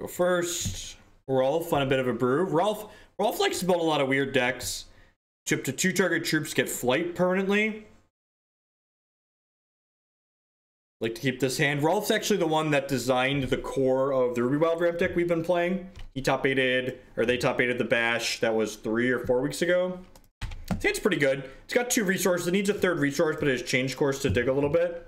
Go first. Rolf on a bit of a brew. Rolf likes to build a lot of weird decks. Chip to 2 target troops, get flight permanently. Like to keep this hand. Rolf's actually the one that designed the core of the Ruby Wild Ramp deck we've been playing. He top 8'd, or they top 8'd the Bash that was 3 or 4 weeks ago. I think it's pretty good. It's got 2 resources. It needs a 3rd resource, but it has changed course to dig a little bit.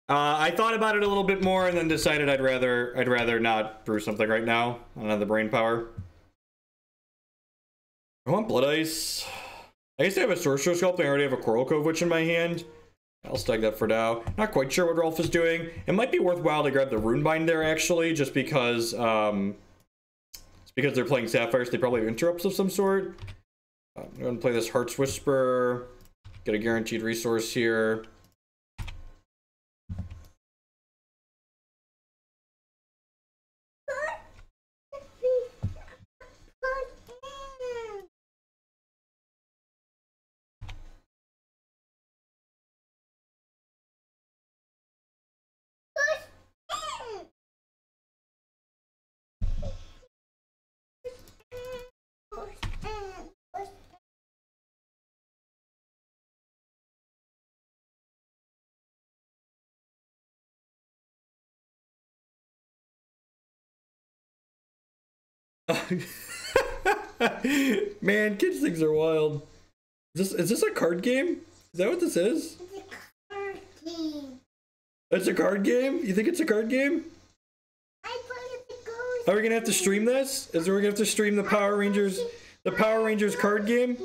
I thought about it a little bit more and then decided I'd rather not brew something right now. I don't have the brain power. I want Blood Ice. I guess I have a Sorcerous Sculpting. I already have a Coralcove Witch in my hand. I'll stack that for now. Not quite sure what Rolf is doing. It might be worthwhile to grab the Runebind there, actually, just because it's because they're playing Sapphire, so they probably have interrupts of some sort. I'm going to play this Heart's Whisper. Get a guaranteed resource here. Man, kids things are wild. Is this a card game? Is that what this is? It's a card game. It's a card game? You think it's a card game? I thought it's a ghost. Are we gonna have to stream this? Is we're gonna have to stream the Power Rangers card game?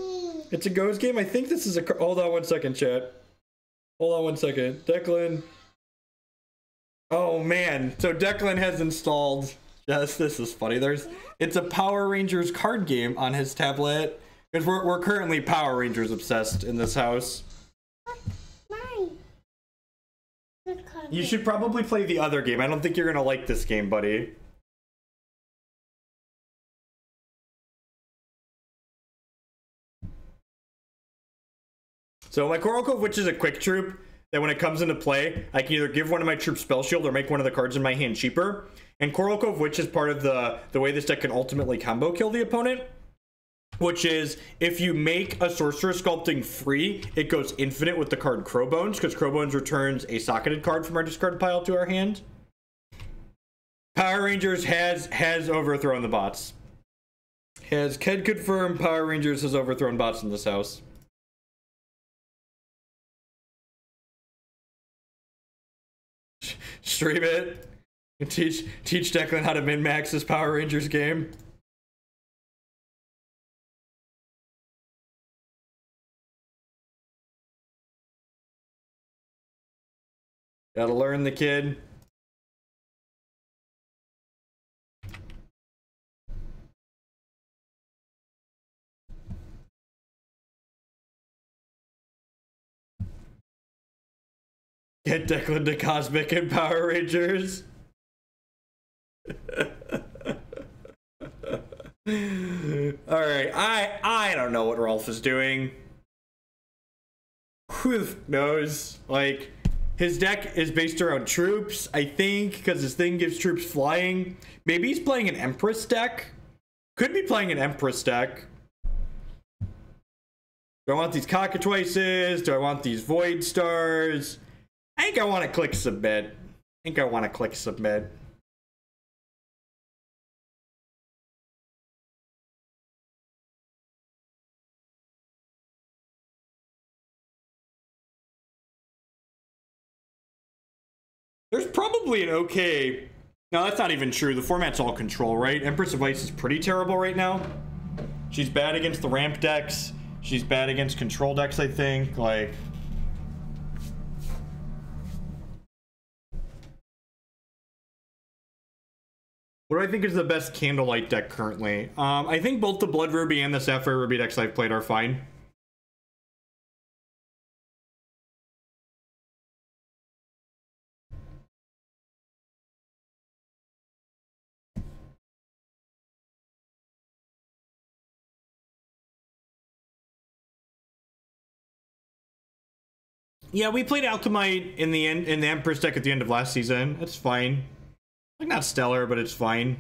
It's a ghost game? I think this is a hold on one second, chat. Hold on one second. Declan. Oh man. So Declan has installed. Yes, this is funny. It's a Power Rangers card game on his tablet. Because we're currently Power Rangers obsessed in this house. Mine. You should probably play the other game. I don't think you're gonna like this game, buddy. So my Coralcove Witch is a quick troop that when it comes into play, I can either give one of my troops Spell Shield or make one of the cards in my hand cheaper. And Coralcove Witch is part of the way this deck can ultimately combo kill the opponent. Which is, if you make a Sorcerous Sculpting free, it goes infinite with the card Crowbones, because Crowbones returns a socketed card from our discard pile to our hand. Power Rangers has overthrown the bots. Can confirm Power Rangers has overthrown bots in this house. Stream it. Teach Declan how to min-max this Power Rangers game. Gotta learn the kid. Get Declan to Cosmic and Power Rangers. Alright, I don't know what Rolf is doing. Who knows? Like, his deck is based around troops, I think, because his thing gives troops flying. Maybe he's playing an Empress deck. Could be playing an Empress deck. Do I want these Cockatwices? Do I want these Void Stars? I think I want to click submit. There's probably an okay... No, that's not even true. The format's all control, right? Empress of Ice is pretty terrible right now. She's bad against the ramp decks. She's bad against control decks, I think. Like... What do I think is the best Candlelight deck currently? I think both the Blood Ruby and the Sapphire Ruby decks I've played are fine. Yeah, we played Alchemite in the Empress deck at the end of last season. It's fine. Like, not stellar, but it's fine.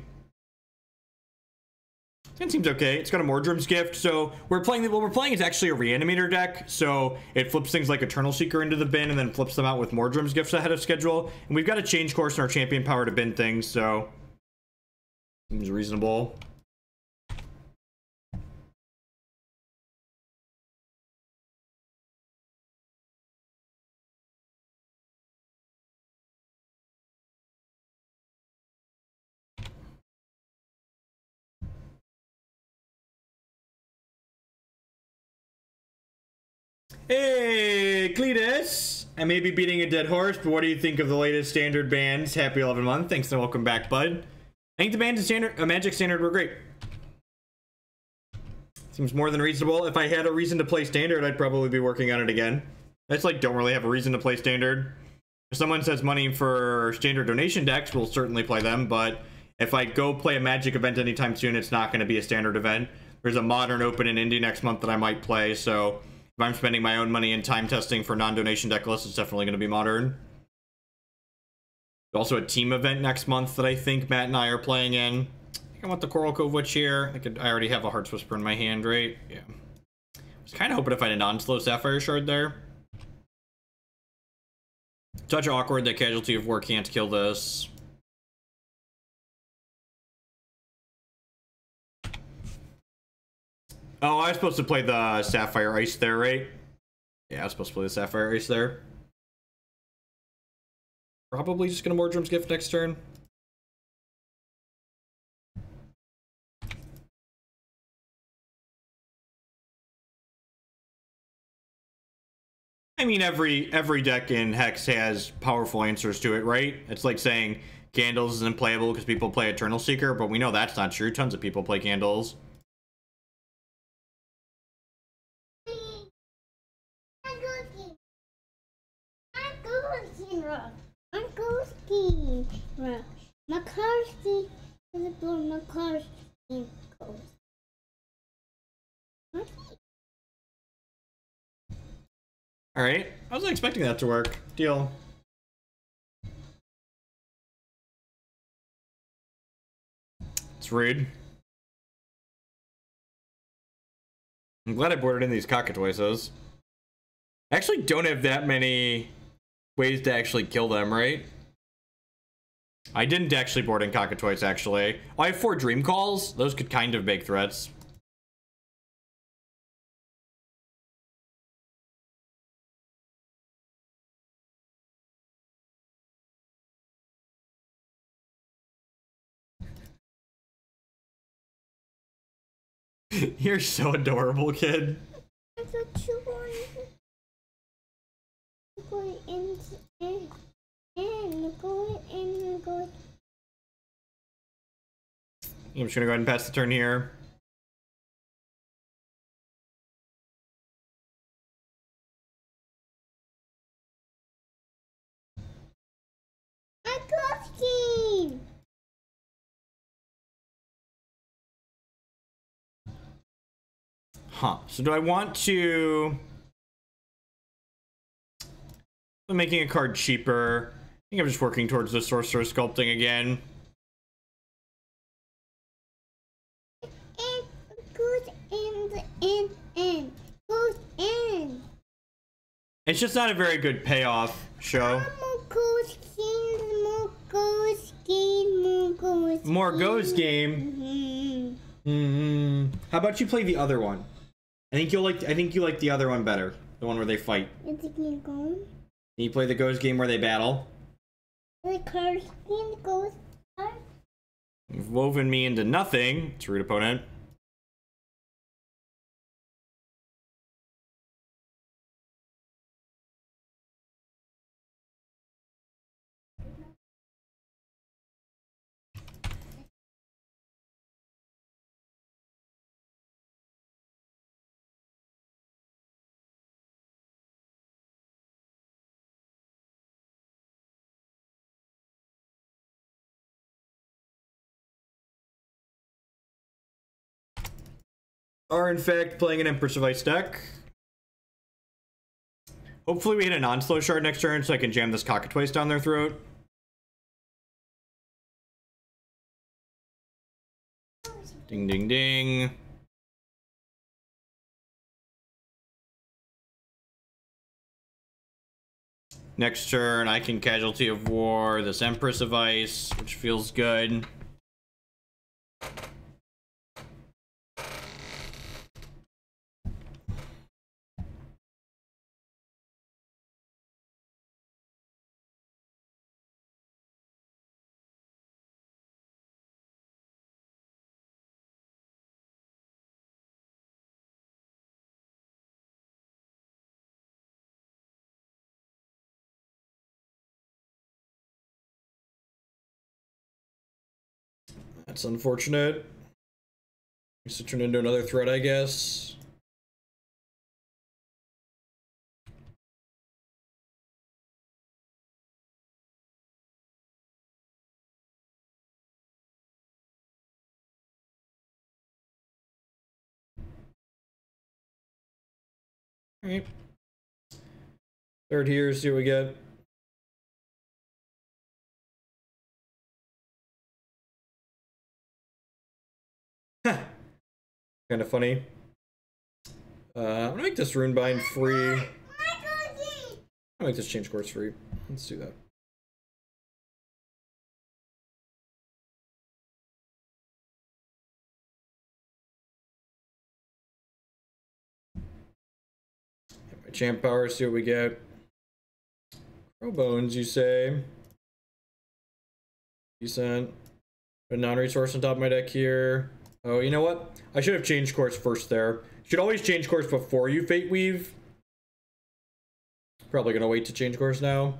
It seems okay. It's got a Mordrom's Gift, so what we're playing is actually a Reanimator deck, so it flips things like Eternal Seeker into the bin and then flips them out with Mordrom's Gifts ahead of schedule. And we've got a change course in our champion power to bin things, so seems reasonable. Hey, Cletus! I may be beating a dead horse, but what do you think of the latest standard bans? Happy 11 month. Thanks and welcome back, bud. I think the bans in Magic Standard were great. Seems more than reasonable. If I had a reason to play Standard, I'd probably be working on it again. I just don't really have a reason to play Standard. If someone says money for Standard donation decks, we'll certainly play them, but if I go play a Magic event anytime soon, it's not going to be a Standard event. There's a Modern Open in Indy next month that I might play, so if I'm spending my own money in time testing for non-donation deck lists, it's definitely going to be Modern. There's also a team event next month that I think Matt and I are playing in. I think I want the Coralcove Witch here. I already have a Heart's Whisper in my hand, right? Yeah. I was kind of hoping to find a non-slow Sapphire Shard there. Touch awkward that Casualty of War can't kill this. Oh, I was supposed to play the Sapphire Ice there, right? Yeah, I was supposed to play the Sapphire Ice there. Probably just gonna Mordrom's Gift next turn. I mean, every deck in Hex has powerful answers to it, right? It's like saying Candles isn't playable because people play Eternal Seeker, but we know that's not true. Tons of people play Candles. All right, I wasn't expecting that to work. Deal. It's rude. I'm glad I boarded in these Cockatwices. I actually don't have that many ways to actually kill them, right? I didn't actually board in Cockatwice, actually. Oh, I have 4 Dreamcalls. Those could kind of make threats. You're so adorable, kid. I thought you wanted to go in and go and go. I'm just gonna go ahead and pass the turn here. My costume. Huh. So do I want to... I'm making a card cheaper. I think I'm just working towards the Sorcerous Sculpting again. It goes in. Goes in. It's just not a very good payoff, show. More Goes game. How about you play the other one? I think you like the other one better. The one where they fight. Is it gonna go? Can you play the Goes game where they battle? The card skin goes. You've woven me into nothing. It's a rude opponent. are in fact playing an Empress of Ice deck. Hopefully we hit a non-slow shard next turn so I can jam this Cockatwice down their throat. Ding, ding, ding. Next turn, I can Casualty of War this Empress of Ice, which feels good. That's unfortunate. Needs to turn into another threat, I guess. Alright. Third here, see what we get. Kind of funny. I'm gonna make this Runebind free. I'll make this change course free. Let's do that. Hit my champ power, see what we get. Crowbones, you say? Decent. Put a non-resource on top of my deck here. Oh, you know what? I should have changed course first there. Should always change course before you Fate Weave. Probably gonna wait to change course now.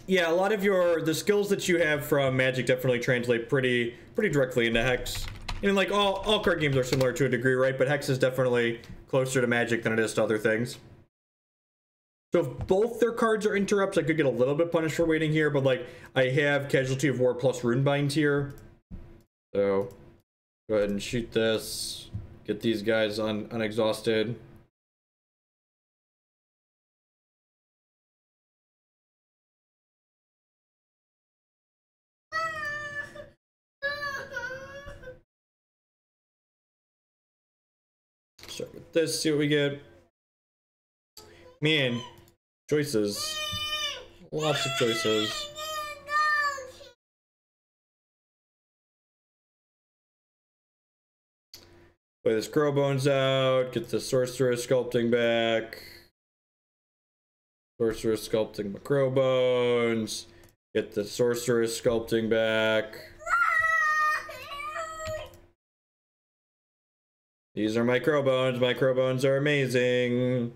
Yeah, a lot of the skills that you have from Magic definitely translate pretty directly into Hex. And like all card games are similar to a degree, right? But Hex is definitely closer to Magic than it is to other things. So if both their cards are interrupts, I could get a little bit punished for waiting here, but like I have Casualty of War plus Runebind here. So go ahead and shoot this. Get these guys unexhausted. Start with this, see what we get. Man, choices. Lots of choices. Play this Crowbones out, get the Sorcerous Sculpting back. Sorcerous Sculpting my Crowbones. Get the Sorcerous Sculpting back. These are my Crowbones. My Crowbones are amazing.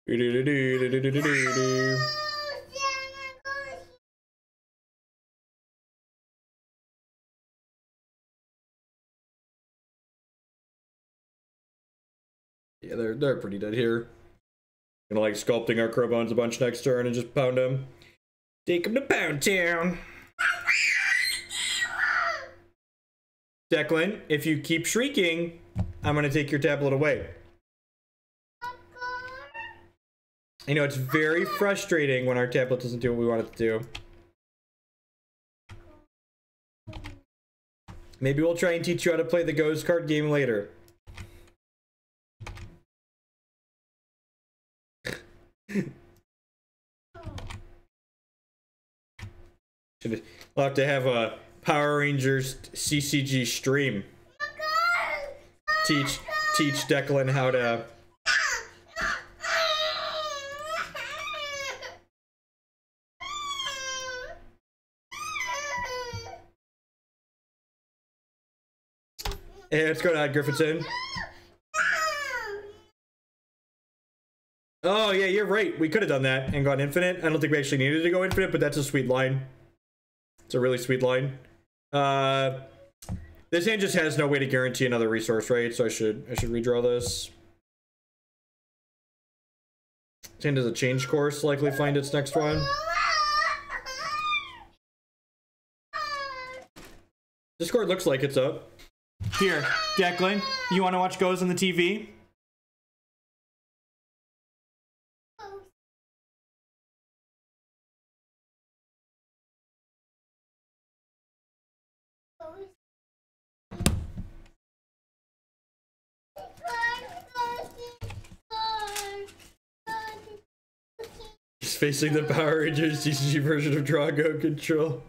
Yeah, they're pretty dead here. Gonna like sculpting our Crowbones a bunch next turn and just pound them. Take them to Pound Town. Declan, if you keep shrieking, I'm gonna take your tablet away. You know, it's very frustrating when our tablet doesn't do what we want it to do. Maybe we'll try and teach you how to play the Ghost card game later. We'll have to have a Power Rangers CCG stream. Teach Declan how to... Hey, let's go to Griffithson. Oh, yeah, you're right. We could have done that and gone infinite. I don't think we actually needed to go infinite, but that's a sweet line. It's a really sweet line. This hand just has no way to guarantee another resource, right? So I should redraw this. This hand does a change course, likely find its next one. Discord looks like it's up. Here, Declan, you want to watch Goes on the TV? He's facing the Power Rangers TCG version of Drago Control.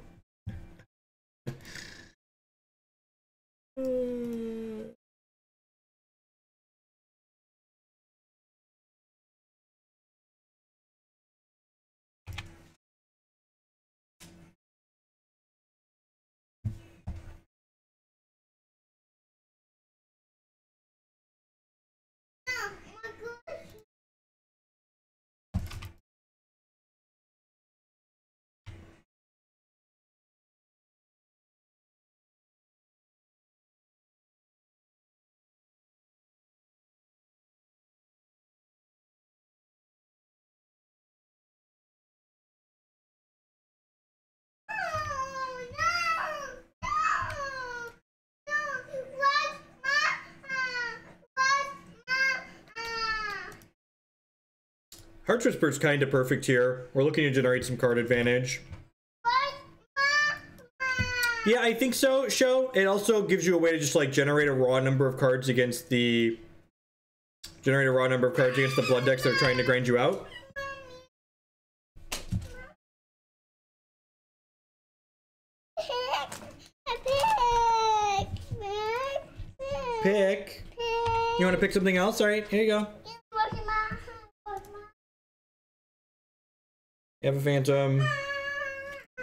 Heart Whisper's kind of perfect here. We're looking to generate some card advantage. Yeah, I think so, Show. It also gives you a way to just like generate a raw number of cards against the blood decks that are trying to grind you out. Pick. You want to pick something else? All right, here you go. I have a Phantom.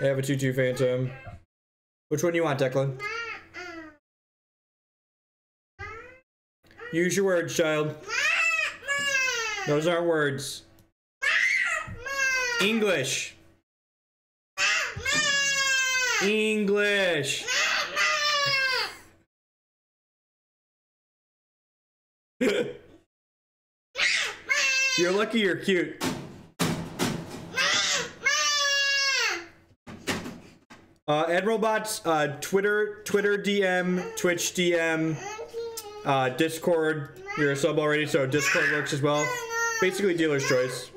I have a 2/2 Phantom. Which one do you want, Declan? Use your words, child. Those aren't words. English. English. You're lucky you're cute. Admiralbots, Twitter DM, Twitch DM, Discord. You're a sub already, so Discord works as well. Basically, dealer's choice.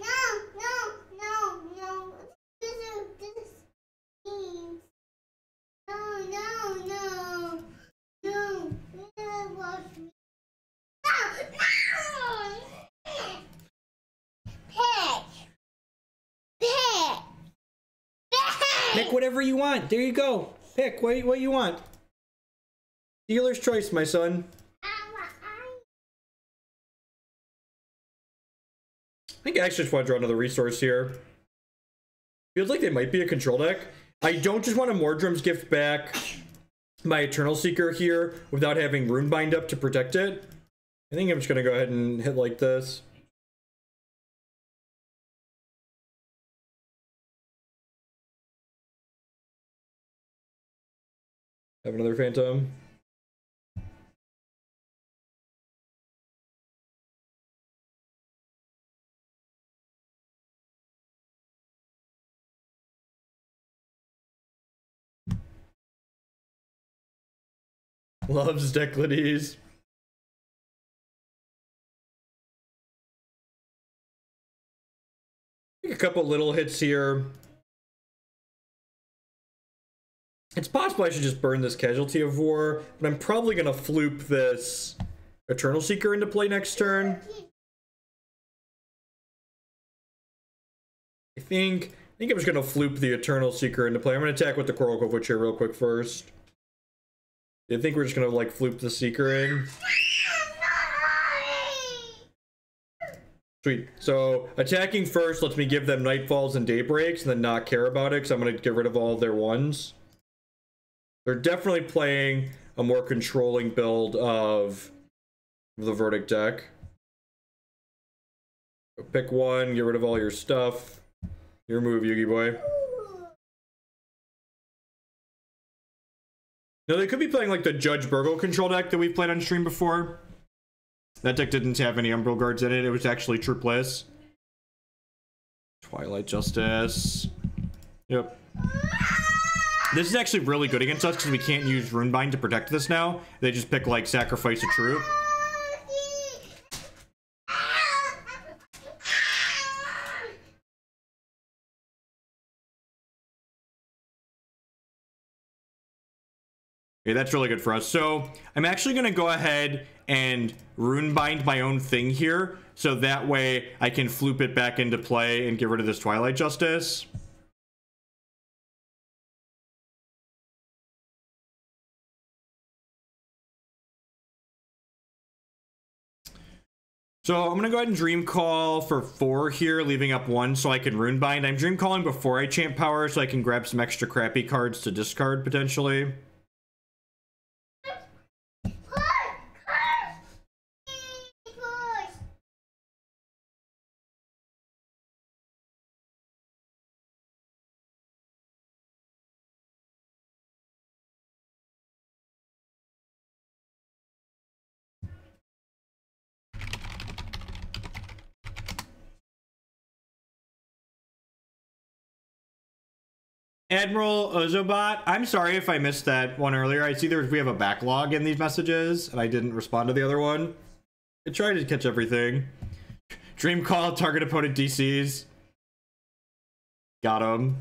Pick whatever you want. There you go. Pick what you want. Dealer's choice, my son. I think I actually just want to draw another resource here. Feels like they might be a control deck. I don't just want a Mordrom's Gift back my Eternal Seeker here without having Runebind up to protect it. I think I'm just going to go ahead and hit like this. Have another Phantom. Loves Declades. A couple little hits here. It's possible I should just burn this Casualty of War, but I'm probably going to floop this Eternal Seeker into play next turn. I think I'm just going to floop the Eternal Seeker into play. I'm going to attack with the Coralcove Witch here real quick first. I think we're just going to like floop the Seeker in. Sweet. So attacking first lets me give them Nightfalls and Daybreaks and then not care about it because I'm going to get rid of all of their ones. They're definitely playing a more controlling build of the Verdict deck. So pick one, get rid of all your stuff. Your move, Yugi boy. No, they could be playing like the Judge Burgle control deck that we've played on stream before. That deck didn't have any Umbral Guards in it. It was actually troopless. Twilight Justice. Yep. This is actually really good against us because we can't use Runebind to protect this now. They just pick, like, sacrifice a troop. Okay, that's really good for us. So I'm actually going to go ahead and Runebind my own thing here. So that way I can floop it back into play and get rid of this Twilight Justice. So I'm going to go ahead and Dreamcall for 4 here, leaving up 1 so I can Runebind. I'm Dreamcalling before I champ power so I can grab some extra crappy cards to discard potentially. Admiral Ozobot, I'm sorry if I missed that one earlier. I see we have a backlog in these messages, and I didn't respond to the other one. I tried to catch everything. Dreamcall, target opponent DCs. Got him.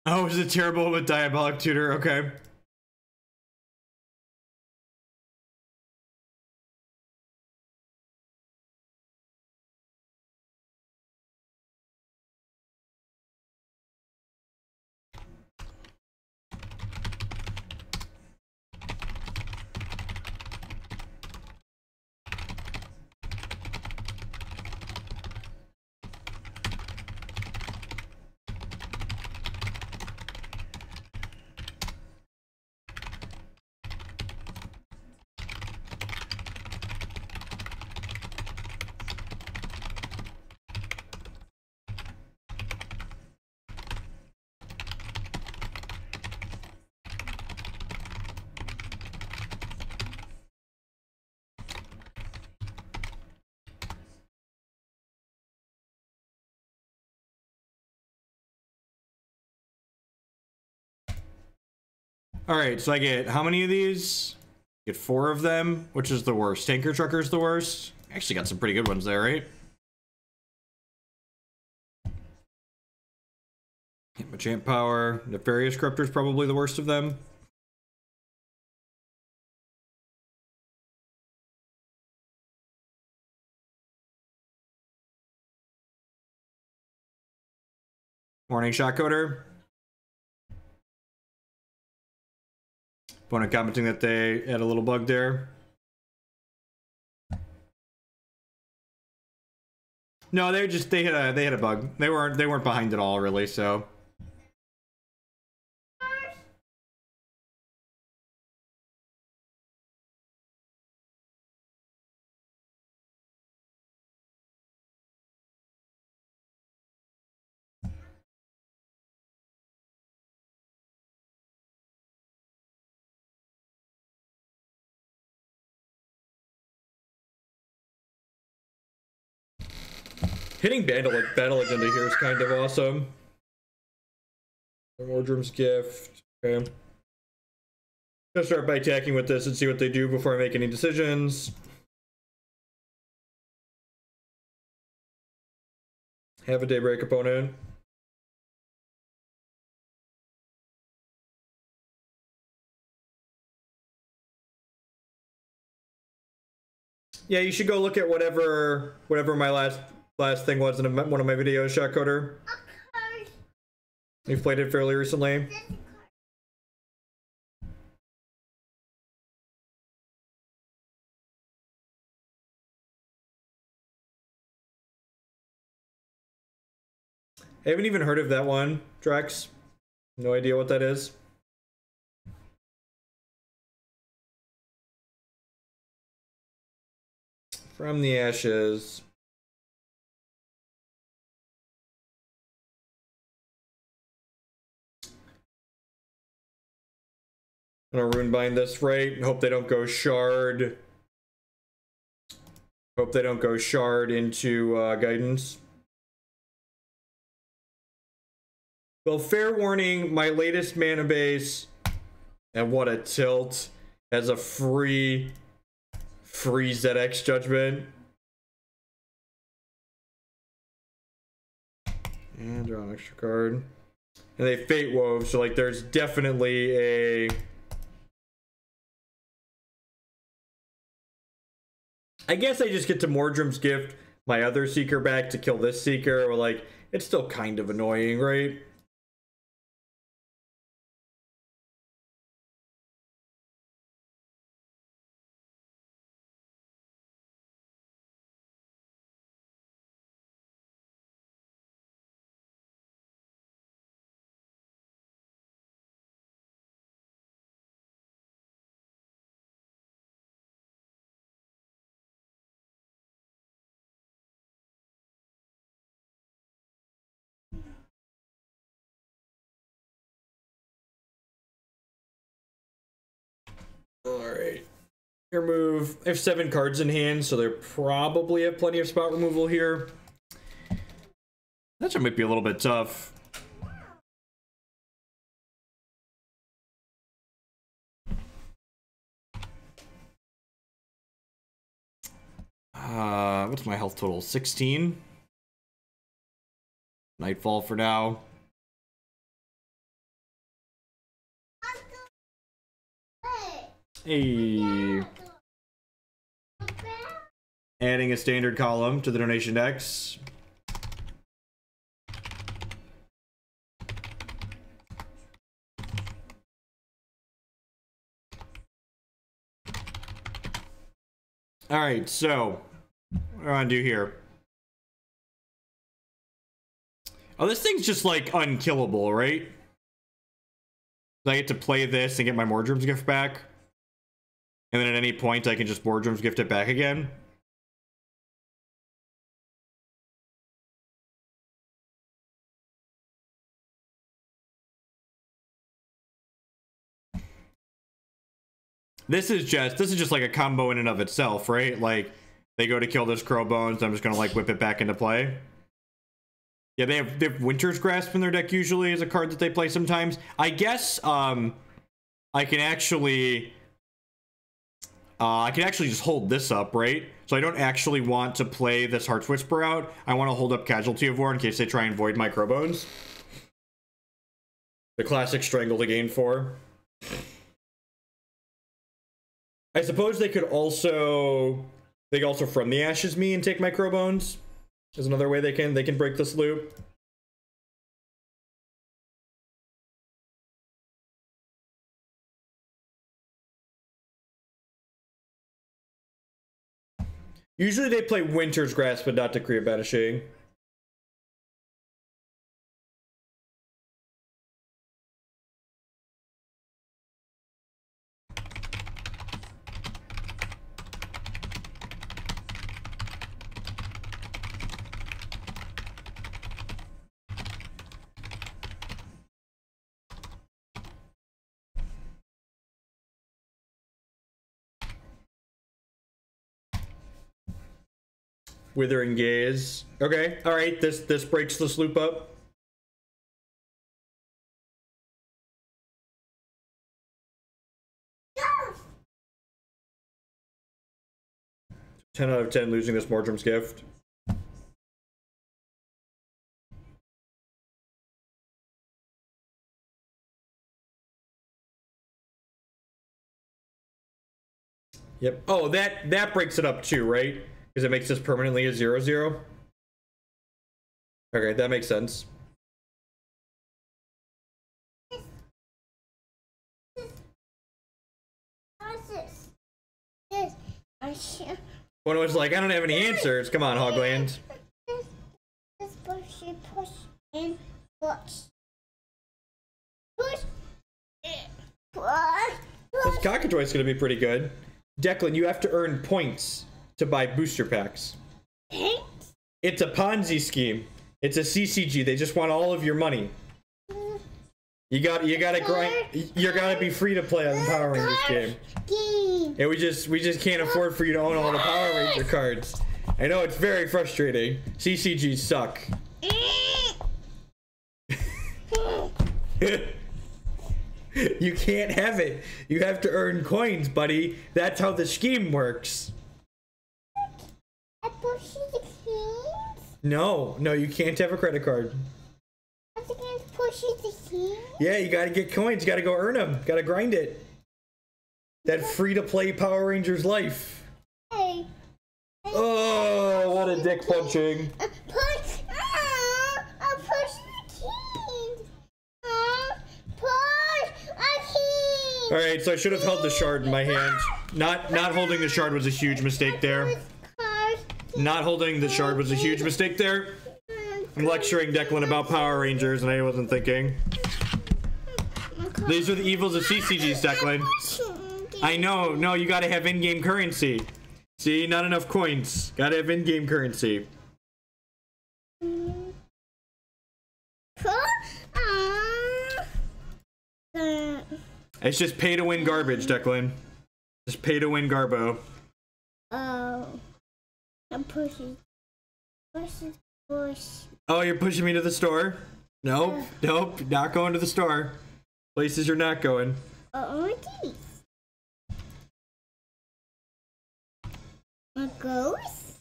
Oh, is it terrible with Diabolic Tutor? Okay. All right, so I get how many of these? Get 4 of them. Which is the worst? Tanker Trucker's the worst. Actually got some pretty good ones there, right? Machamp Power. Nefarious Corruptor's probably the worst of them. Warning Shot Coder. Opponent commenting that they had a little bug there. No, they had a bug. They weren't behind at all really, so. Hitting Battle Agenda here is kind of awesome. Mordrom's Gift. Okay. Let's start by attacking with this and see what they do before I make any decisions. Have a Daybreak opponent. Yeah, you should go look at whatever my last thing was in one of my videos, Shot Coder. You've played it fairly recently. I haven't even heard of that one, Drex. No idea what that is. From the Ashes. I'm gonna Runebind this right. Hope they don't go Shard. Hope they don't go Shard into Guidance. Well, fair warning, my latest mana base, and what a tilt, has a free ZX Judgment. And draw an extra card. And they Fate Wove, so like there's definitely a... I guess I just get to Mordrom's Gift my other Seeker back to kill this Seeker, or like, it's still kind of annoying, right? Alright. Your move. I have 7 cards in hand, so they probably have plenty of spot removal here. That might be a little bit tough. What's my health total? 16? Nightfall for now. Hey. Adding a standard column to the donation decks. Alright, so what do I want to do here? Oh, this thing's just like unkillable, right? I get to play this and get my Mordrom's Gift back. And then at any point, I can just Mordrom's Gift it back again. This is just like a combo in and of itself, right? Like, they go to kill this Crowbones, I'm just gonna like whip it back into play. Yeah, they have Winter's Grasp in their deck usually as a card that they play sometimes. I guess I can actually just hold this up, right? So I don't actually want to play this Heart's Whisper out. I want to hold up Casualty of War in case they try and void my Crowbones. The classic Strangle to gain 4. I suppose they could also From the Ashes me and take my Crowbones. There's another way they can break this loop. Usually they play Winter's Grasp, but not Decree of Banishing. Withering Gaze. Okay, alright, this breaks this loop up. No! 10 out of 10 losing this Mordrom's Gift. Yep. Oh, that breaks it up too, right? Because it makes this permanently a 0/0. Okay, that makes sense. One was like, I don't have any answers. Come on, Hogland. and push. Push. Push. This Cockatwice is going to be pretty good. Declan, you have to earn points to buy booster packs. Thanks. It's a Ponzi scheme. It's a CCG. They just want all of your money. You gotta grind. You gotta be free to play on the Power Rangers game. And we just can't afford for you to own all the Power Ranger cards. I know it's very frustrating. CCGs suck. You can't have it. You have to earn coins, buddy. That's how the scheme works. I push the keys. No, you can't have a credit card. I can't push the keys. Yeah, you gotta get coins. You gotta go earn them. Gotta grind it. That free-to-play Power Rangers life. Hey. Oh, what a dick punching. Push. I push the keys. Push a key. All right, so I should have held the shard in my hand. Not holding the shard was a huge mistake there. Not holding the shard was a huge mistake there. I'm lecturing Declan about Power Rangers, and I wasn't thinking. These are the evils of CCGs, Declan. I know. No, you gotta have in-game currency. See, not enough coins. Gotta have in-game currency. It's just pay-to-win garbage, Declan. Just pay-to-win garbo. Oh. I'm pushing. Push. Oh, you're pushing me to the store? Nope, not going to the store. Places you're not going. My teeth. My ghost.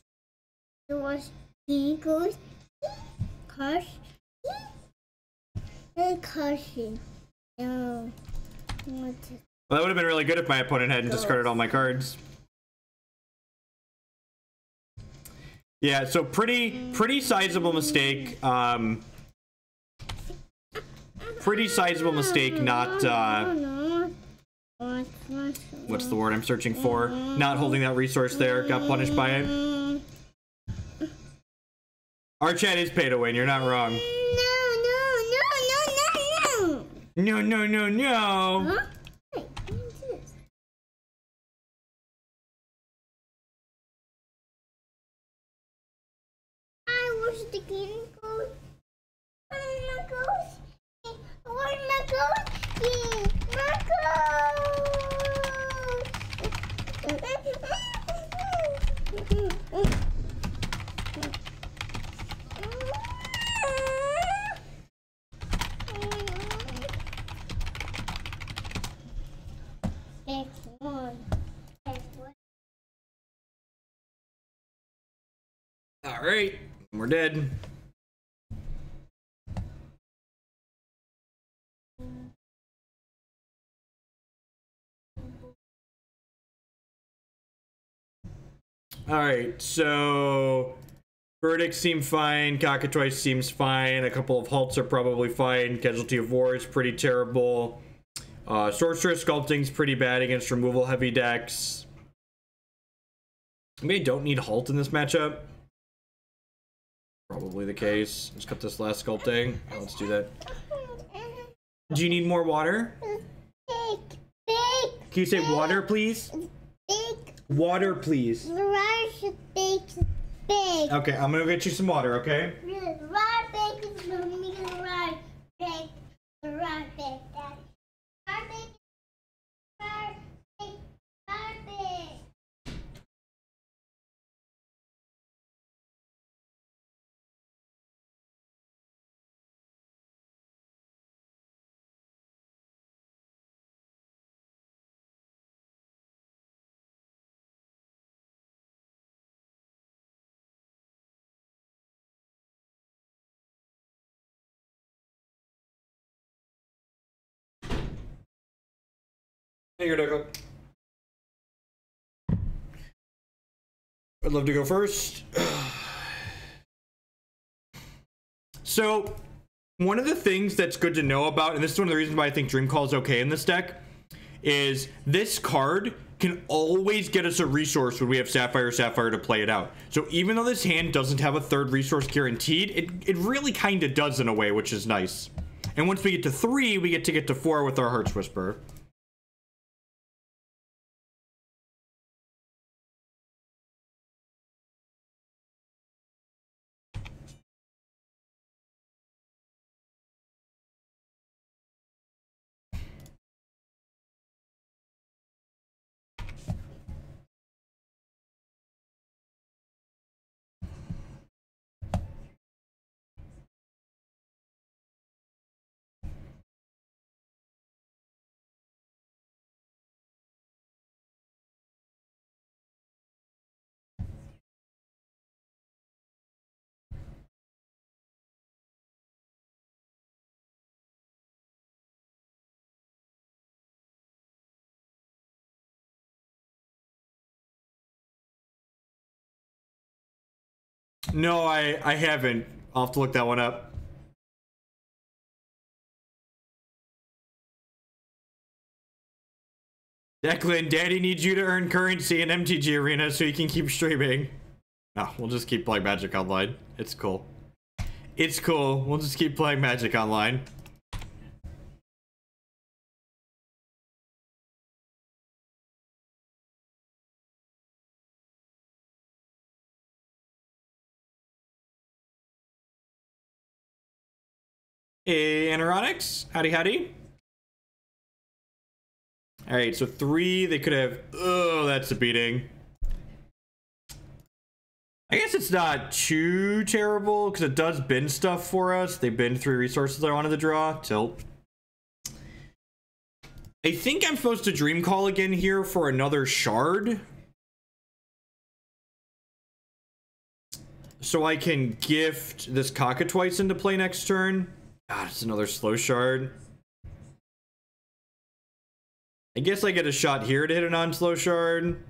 He goes. Caution. Caution. No. Well, that would have been really good if my opponent hadn't discarded all my cards. Yeah, so pretty sizable mistake. Pretty sizable mistake not what's the word I'm searching for? Not holding that resource there. Got punished by it. Our chat is pay to win, you're not wrong. No. Huh? The game goes. My ghost. Where's my ghost? My All right, we're dead. All right, so verdicts seem fine. Cockatwice seems fine. A couple of halts are probably fine. Casualty of War is pretty terrible. Sorcerous Sculpting's pretty bad against removal heavy decks. Maybe I don't need halt in this matchup. Probably the case. Let's cut this last sculpting. Let's do that. Do you need more water? Big. Can you say water, please? Big. Water, please. Big. Okay, I'm gonna get you some water, okay? Here, Declan. I'd love to go first. So, one of the things that's good to know about, and this is one of the reasons why I think Dreamcall is okay in this deck, is this card can always get us a resource when we have Sapphire to play it out. So even though this hand doesn't have a third resource guaranteed, it really kind of does in a way, which is nice. And once we get to 3, we get to 4 with our Heart's Whisper. No, I haven't. I'll have to look that one up. Declan, Daddy needs you to earn currency in MTG Arena so you can keep streaming. No, we'll just keep playing Magic Online. It's cool. It's cool. We'll just keep playing Magic Online. Hey, Anoronics. Howdy, howdy. All right, so 3, they could have... Oh, that's a beating. I guess it's not too terrible, because it does bin stuff for us. They bin 3 resources I wanted to draw. Tilt. I think I'm supposed to Dreamcall again here for another shard. So I can gift this Cockatwice into play next turn. God, it's another slow shard. I guess I get a shot here to hit a non-slow shard.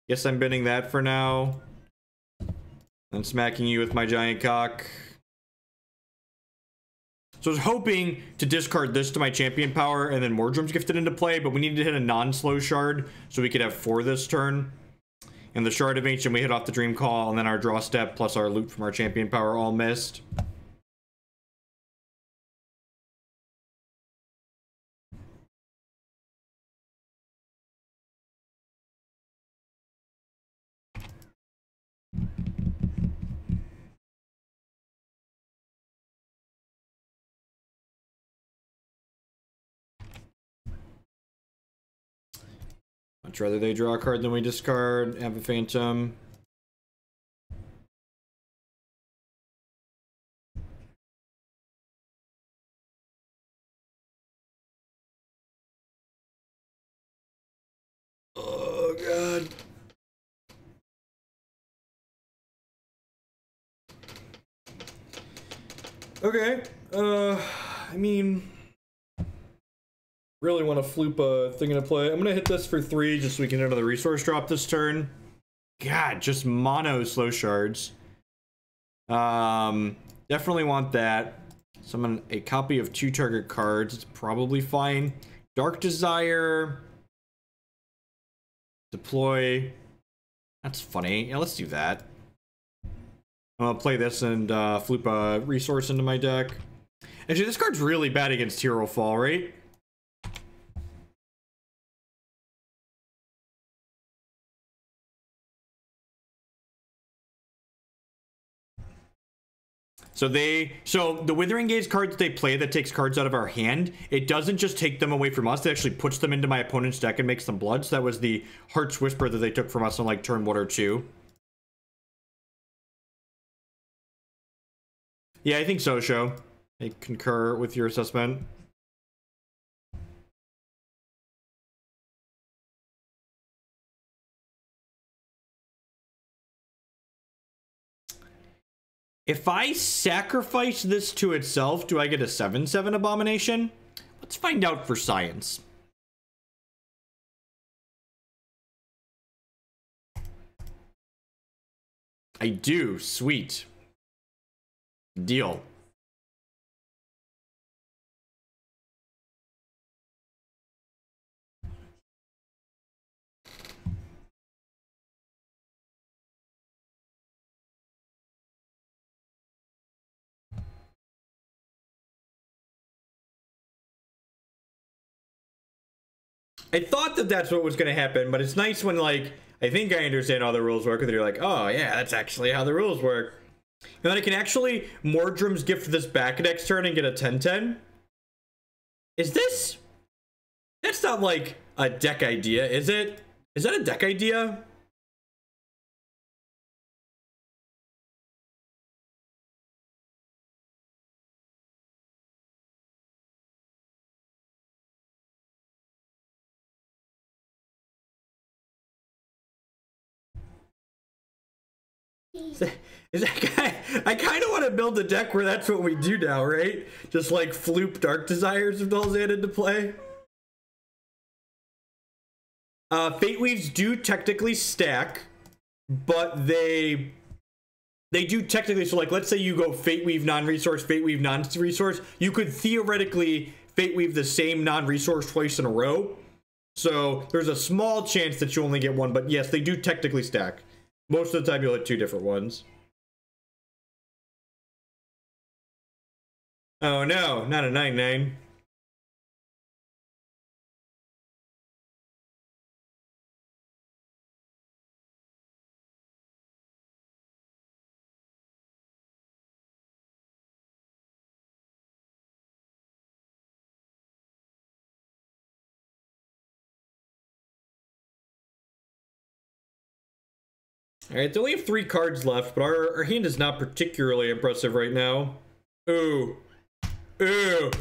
Guess I'm binning that for now. And smacking you with my giant cock. So I was hoping to discard this to my champion power and then Mordrom's gifted into play, but we needed to hit a non-slow shard so we could have 4 this turn. And the Shard of Ancient, we hit off the Dreamcall, and then our draw step plus our loot from our champion power all missed. Much rather they draw a card than we discard. Have a Phantom. Oh, God. Okay. I mean... Really want to floop a thing into play. I'm gonna hit this for 3 just so we can hit another resource drop this turn. God, just mono slow shards. Definitely want that. Summon a copy of 2 target cards. It's probably fine. Dark Desire. Deploy. That's funny. Yeah, let's do that. I'm gonna play this and floop a resource into my deck. Actually, this card's really bad against Hero Fall, right? So the Withering Gaze cards they play that takes cards out of our hand, it doesn't just take them away from us, it actually puts them into my opponent's deck and makes them blood. So that was the Heart's Whisper that they took from us on like turn 1 or 2. Yeah, I think so, Sho. I concur with your assessment. If I sacrifice this to itself, do I get a 7/7 Abomination? Let's find out for science. I do. Sweet. Deal. I thought that that's what was going to happen, but it's nice when, like, I think I understand how the rules work, and you're like, oh, yeah, that's actually how the rules work. And then I can actually Mordrom's Gift this back next turn and get a 10/10. Is this... That's not, like, a deck idea, is it? Is that a deck idea? Is that guy? I kind of want to build a deck where that's what we do now, right? Just like floop Dark Desires of Dulzan into play. Fate Weaves do technically stack, but they do technically. So, like, let's say you go Fate Weave non-resource, Fate Weave non-resource. You could theoretically Fate Weave the same non-resource twice in a row. So there's a small chance that you only get one, but yes, they do technically stack. Most of the time, you'll hit two different ones. Oh no, not a 9/9. Alright, they only have 3 cards left, but our hand is not particularly impressive right now. Ooh. Ooh.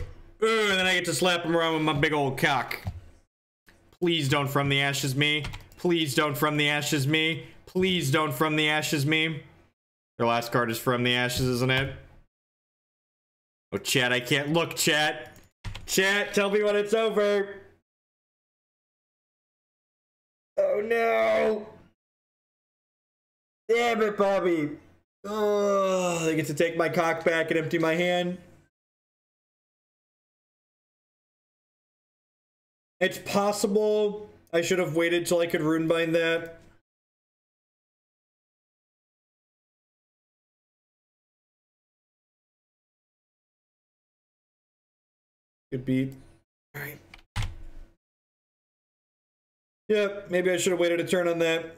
Ooh, and then I get to slap him around with my big old cock. Please don't From the Ashes me. Please don't From the Ashes me. Please don't From the Ashes me. Your last card is From the Ashes, isn't it? Oh, chat, I can't look, chat. Chat, tell me when it's over. Oh, no. Damn it, Bobby. Oh, I get to take my cock back and empty my hand. It's possible I should have waited till I could Runebind that. Good beat. Alright. Yep, maybe I should have waited a turn on that.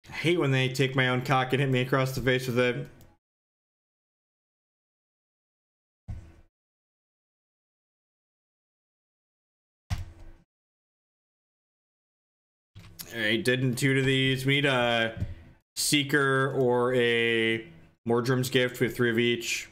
I hate when they take my own cock and hit me across the face with it. Alright, didn't 2 of these. We need a Seeker or a Mordrom's Gift. We have 3 of each.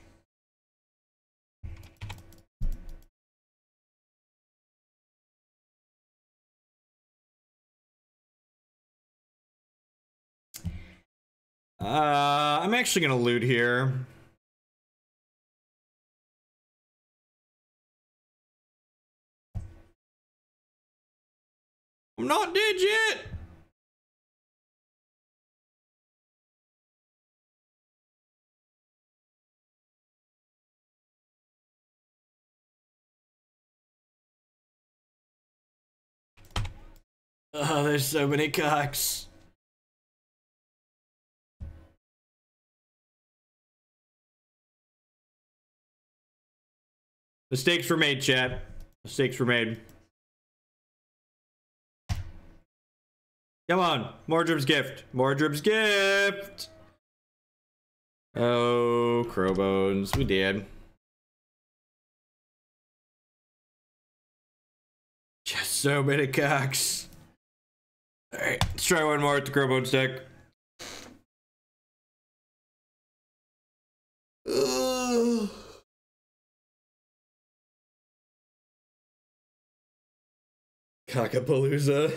I'm actually gonna loot here. I'm not dead yet. Oh, there's so many cocks. Mistakes were made, chat. Mistakes were made. Come on, Mordrom's Gift. Mordrom's Gift. Oh, Crowbones. We did. Just so many cocks. Alright, let's try one more at the Crowbones deck. Ugh. Cockapalooza.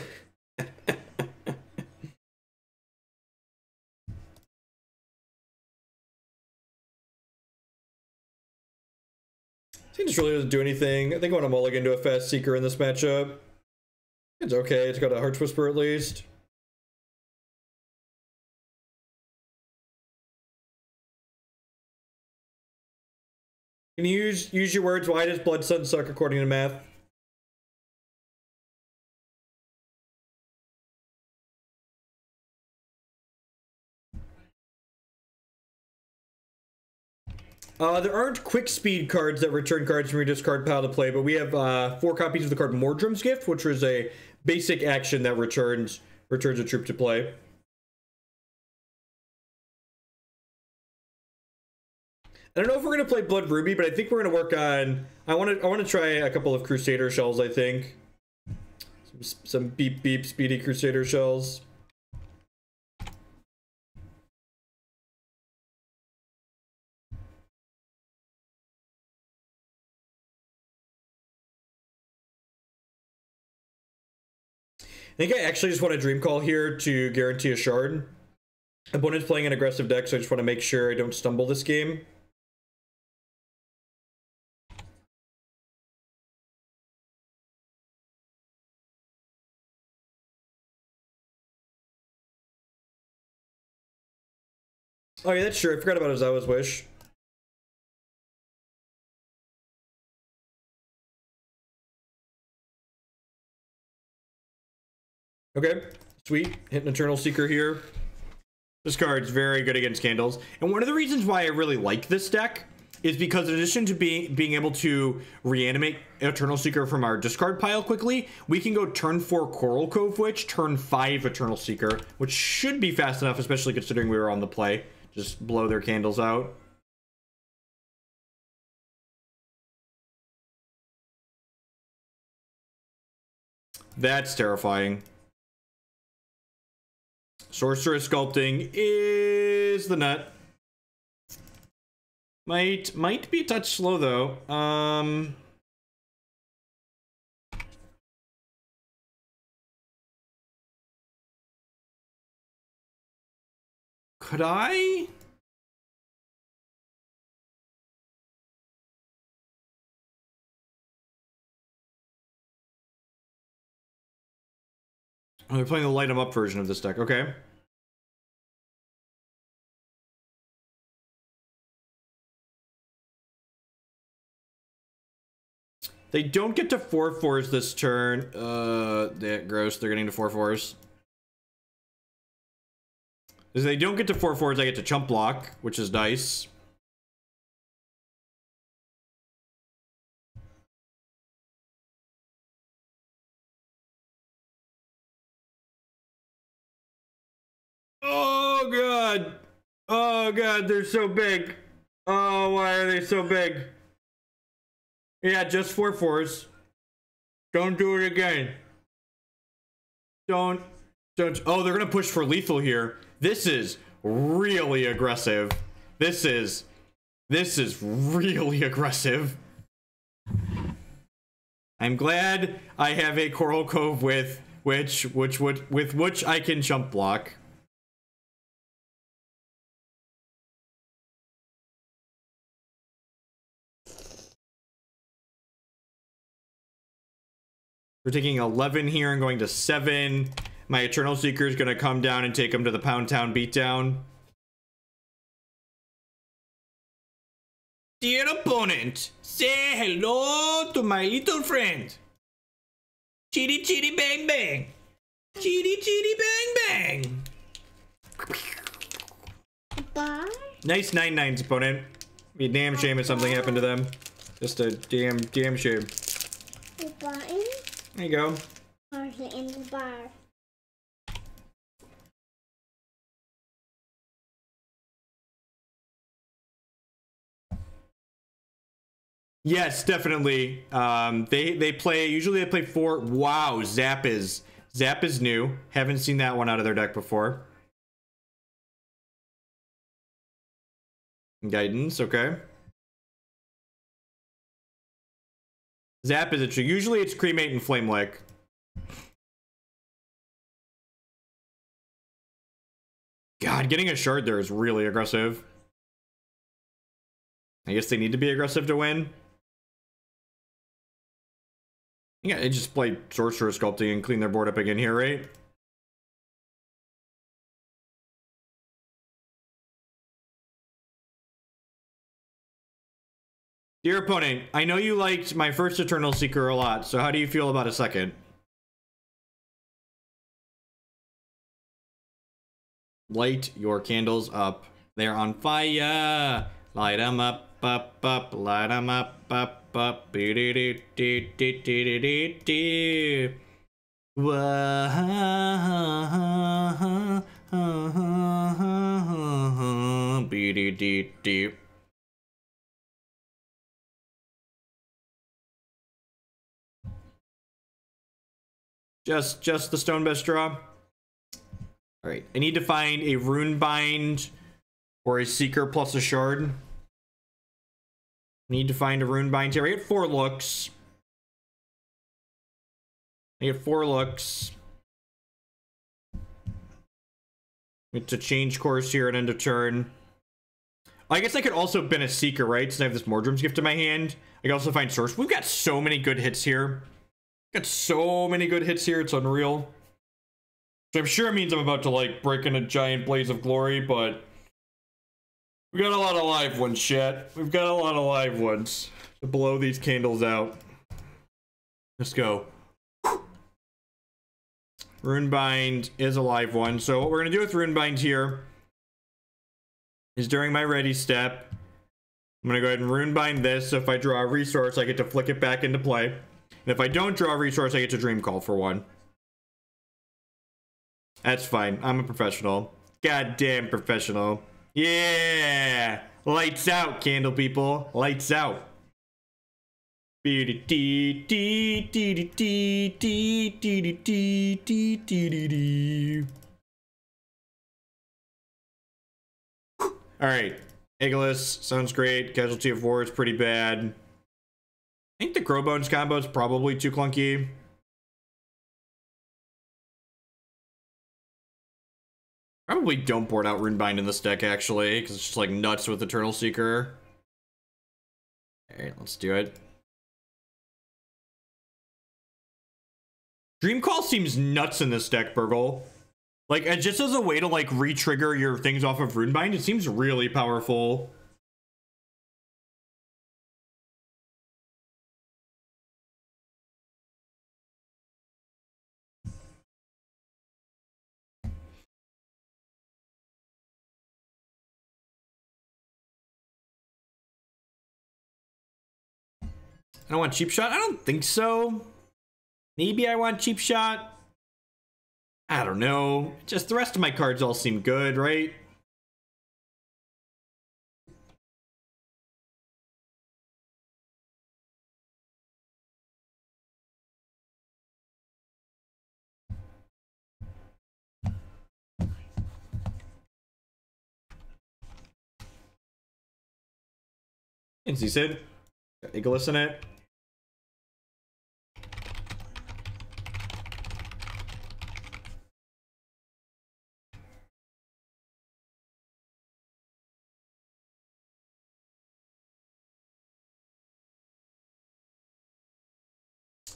It just really doesn't do anything. I think I want to mulligan to a fast Seeker in this matchup. It's okay. It's got a Heart's Whisper at least. Can you use your words? Why does Blood Sun suck according to math? There aren't quick speed cards that return cards from your discard pile to play, but we have 4 copies of the card Mordrom's Gift, which was a basic action that returns a troop to play. I don't know if we're gonna play Blood Ruby, but I think we're gonna work on. I want to try a couple of Crusader shells. I think some beep speedy Crusader shells. I think I actually just want a Dreamcall here to guarantee a shard. Opponent's playing an aggressive deck, so I just want to make sure I don't stumble this game. Oh yeah, that's true. I forgot about Ozawa's Wish. Okay, sweet. Hit an Eternal Seeker here. This card's very good against candles. And one of the reasons why I really like this deck is because in addition to being able to reanimate Eternal Seeker from our discard pile quickly, we can go turn 4 Coralcove Witch, turn 5 Eternal Seeker, which should be fast enough, especially considering we were on the play. Just blow their candles out. That's terrifying. Sorcerous Sculpting is the nut. Might be a touch slow though. Could I? Oh, they're playing the light 'em up version of this deck. Okay. They don't get to 4/4s this turn. They're gross. They're getting to 4/4s. If they don't get to 4/4s, I get to chump block, which is nice. Oh god. Oh god, they're so big. Oh, why are they so big? Yeah, just 4/4s. Don't do it again. Don't. Oh, they're gonna push for lethal here. This is really aggressive. This is really aggressive. I'm glad I have a Coralcove with which I can jump block. We're taking 11 here and going to 7. My Eternal Seeker is going to come down and take him to the Pound Town Beatdown. Dear opponent, say hello to my little friend. Chitty chitty bang bang. Chitty chitty bang bang. Bye. Nice 9/9s, opponent. Be a damn shame if something happened to them. Just a damn shame. The button. There you go. Or is it in the bar? Yes, definitely. They play, usually they play 4. Wow, Zap is new. Haven't seen that one out of their deck before. Guidance, okay. Zap is a true. Usually it's Cremate and Flame Lick. God, getting a shard there is really aggressive. I guess they need to be aggressive to win. Yeah, they just play Sorcerous Sculpting and clean their board up again here, right? Dear opponent, I know you liked my first Eternal Seeker a lot, so how do you feel about a second? Light your candles up. They're on fire. Light them up. up, light 'em up, be-do-do-do-do-do-do-do-do. Be-do-do-do. Just the stone best draw. All right, I need to find a Runebind or a Seeker plus a Shard. Need to find a Runebind here. I get 4 looks. Need to change course here at end of turn. I guess I could also have been a Seeker, right? Since I have this Mordrom's Gift in my hand. I can also find Source. We've got so many good hits here. It's unreal. So I'm sure it means I'm about to, like, break in a giant blaze of glory, but we got a lot of live ones, chat. We've got a lot of live ones to blow these candles out. Let's go. Runebind is a live one. So what we're going to do with Runebind here is during my ready step, I'm going to go ahead and Runebind this. So if I draw a resource, I get to flick it back into play. And if I don't draw a resource, I get to Dreamcall for 1. That's fine. I'm a professional. Goddamn professional. Yeah! Lights out, candle people. Lights out. Alright. Aegilus sounds great. Casualty of War is pretty bad. I think the Crowbones combo is probably too clunky. Probably don't board out Runebind in this deck, actually, because it's just like nuts with Eternal Seeker. Alright, let's do it. Dreamcall seems nuts in this deck, Burgle. Like, just as a way to, like, re-trigger your things off of Runebind, it seems really powerful. I don't want Cheap Shot? I don't think so. Maybe I want Cheap Shot. I don't know. Just the rest of my cards all seem good, right? And he said, Aegilus in it.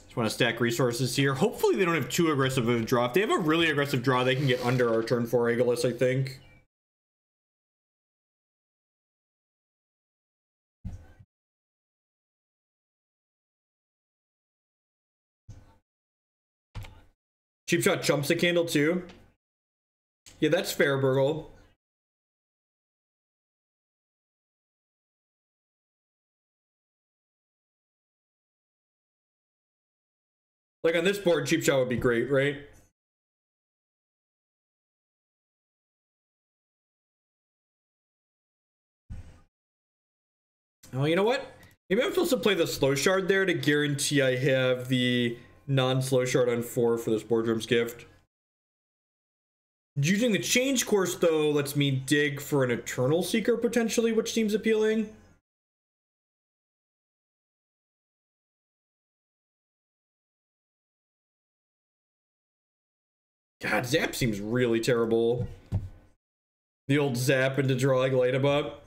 Just want to stack resources here. Hopefully they don't have too aggressive of a draw. If they have a really aggressive draw, they can get under our turn 4 Aegilus, I think. Cheap Shot chumps a candle too. Yeah, that's fair, Burgle. Like on this board, Cheap Shot would be great, right? Oh, you know what? Maybe I'm supposed to play the Slow Shard there to guarantee I have the non-Slow Shard on 4 for this Mordrom's Gift. Using the change course, though, lets me dig for an Eternal Seeker, potentially, which seems appealing. God, Zap seems really terrible. The old Zap into draw like light up.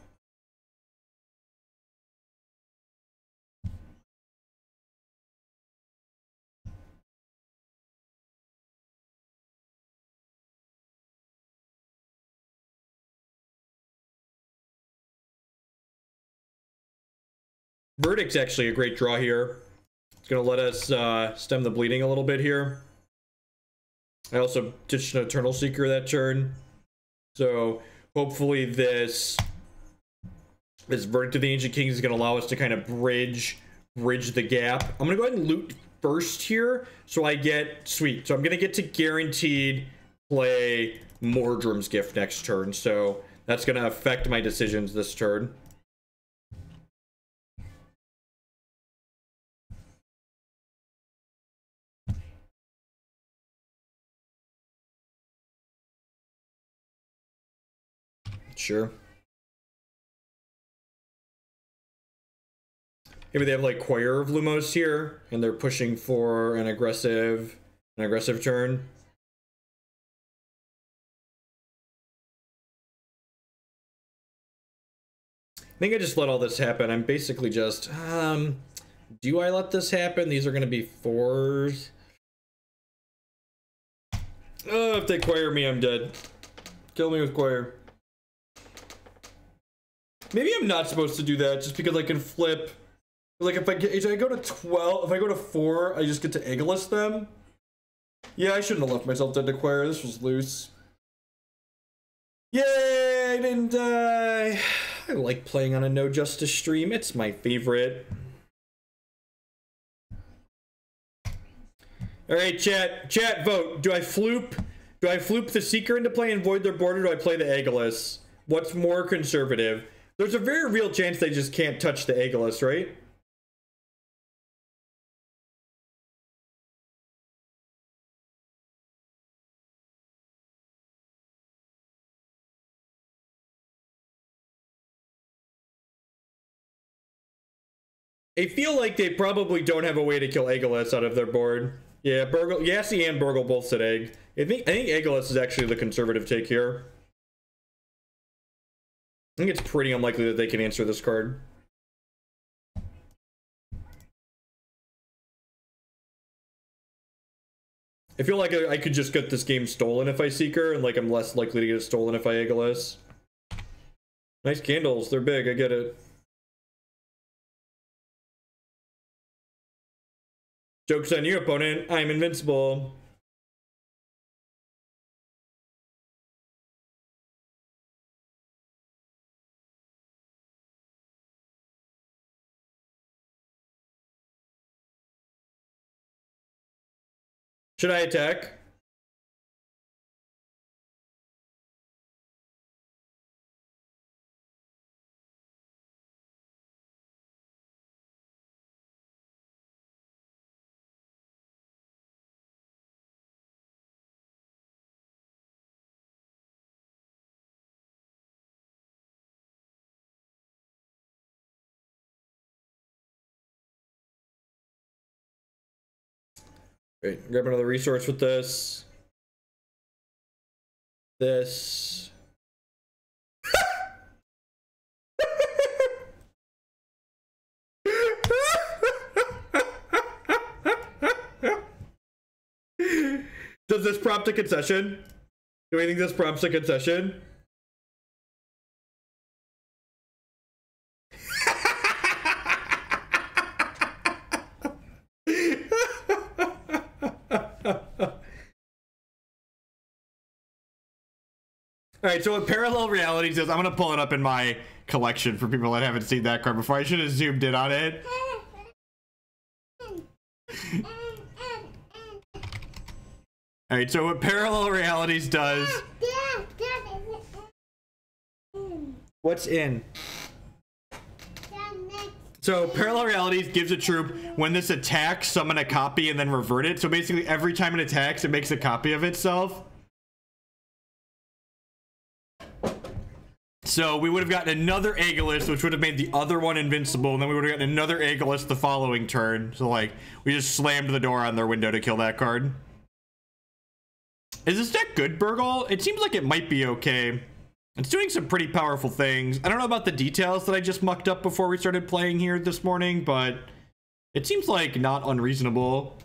Verdict's actually a great draw here. It's gonna let us stem the bleeding a little bit here. I also ditched an Eternal Seeker that turn. So hopefully this This Verdict of the Ancient Kings is going to allow us to kind of bridge the gap. I'm going to go ahead and loot first here, so I get... Sweet. So I'm going to get to guaranteed play Mordrom's Gift next turn, so that's going to affect my decisions this turn. Sure. Maybe they have like Choir of Lumos here, and they're pushing for an aggressive turn. I think I just let all this happen. I'm basically just, do I let this happen? These are going to be 4s. Oh, if they Choir me, I'm dead. Kill me with Choir. Maybe I'm not supposed to do that, just because I can flip. Like, if I go to 12, if I go to 4, I just get to Aegilus them. Yeah, I shouldn't have left myself dead to Choir. This was loose. Yay, I didn't die. I like playing on a No Justice stream. It's my favorite. All right, chat, vote. Do I floop the Seeker into play and void their board, or do I play the Aegilus? What's more conservative? There's a very real chance they just can't touch the Aegilus, right? I feel like they probably don't have a way to kill Aegilus out of their board. Yeah, Yassi and Burgle both said Egg. I think Aegilus is actually the conservative take here. I think it's pretty unlikely that they can answer this card. I feel like I could just get this game stolen if I Seeker, and like I'm less likely to get it stolen if I Aegilus. Nice candles, they're big, I get it. Joke's on you, opponent. I'm invincible. Should I attack? Great. Grab another resource with this. This. Does this prompt a concession? Do we think this prompts a concession? All right, so what Parallel Realities is, I'm going to pull it up in my collection for people that haven't seen that card before. I should have zoomed in on it. All right, so what Parallel Realities does... What's in? So Parallel Realities gives a troop, when this attacks, summon a copy and then revert it. So basically every time it attacks, it makes a copy of itself. So we would have gotten another Aegilus, which would have made the other one invincible, and then we would have gotten another Aegilus the following turn. So like, we just slammed the door on their window to kill that card. Is this deck good, Burgle? It seems like it might be okay. It's doing some pretty powerful things. I don't know about the details that I just mucked up before we started playing here this morning, but it seems like not unreasonable.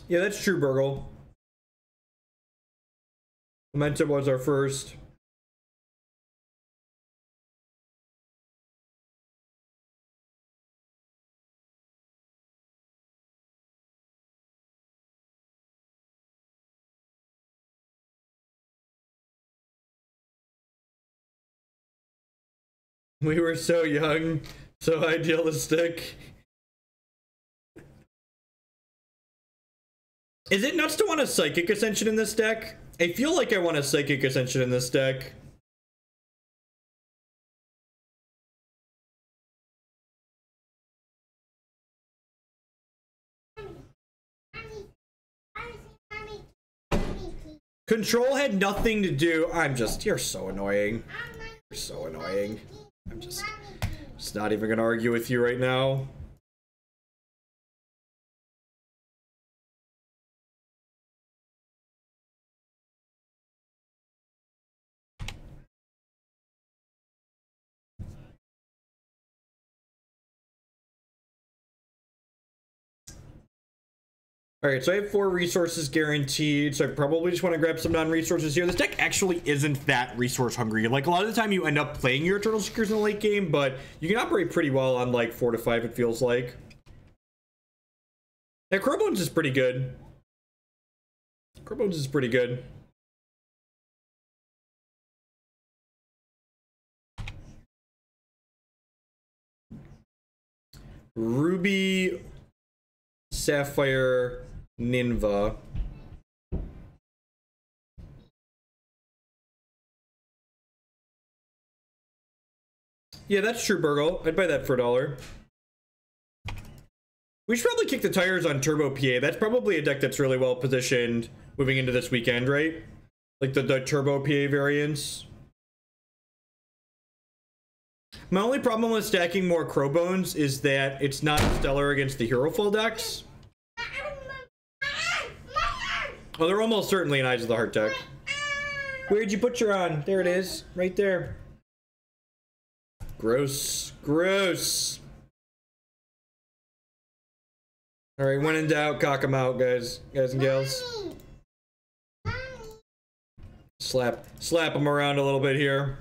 Yeah, that's true, Burgle. Momentum was our first. We were so young, so idealistic. Is it nuts to want a Psychic Ascension in this deck? I feel like I want a Psychic Ascension in this deck. Control had nothing to do. You're so annoying. You're so annoying. I'm just not even gonna argue with you right now. Alright, so I have 4 resources guaranteed, so I probably just want to grab some non-resources here. This deck actually isn't that resource hungry. Like, a lot of the time you end up playing your Eternal Seekers in the late game, but you can operate pretty well on, like, 4 to 5, it feels like. Yeah, Crowbones is pretty good. Crowbones is pretty good. Ruby, Sapphire, Ninva. Yeah, that's true, Burgle. I'd buy that for $1. We should probably kick the tires on Turbo PA. That's probably a deck that's really well positioned moving into this weekend, right? Like the Turbo PA variants. My only problem with stacking more Crowbones is that it's not stellar against the Hero Fall decks. Oh, they're almost certainly an Eyes of the Heart deck. Where'd you put your on? There it is. Right there. Gross. Gross. Alright, when in doubt, cock 'em out, guys. Guys and gals. Slap them around a little bit here.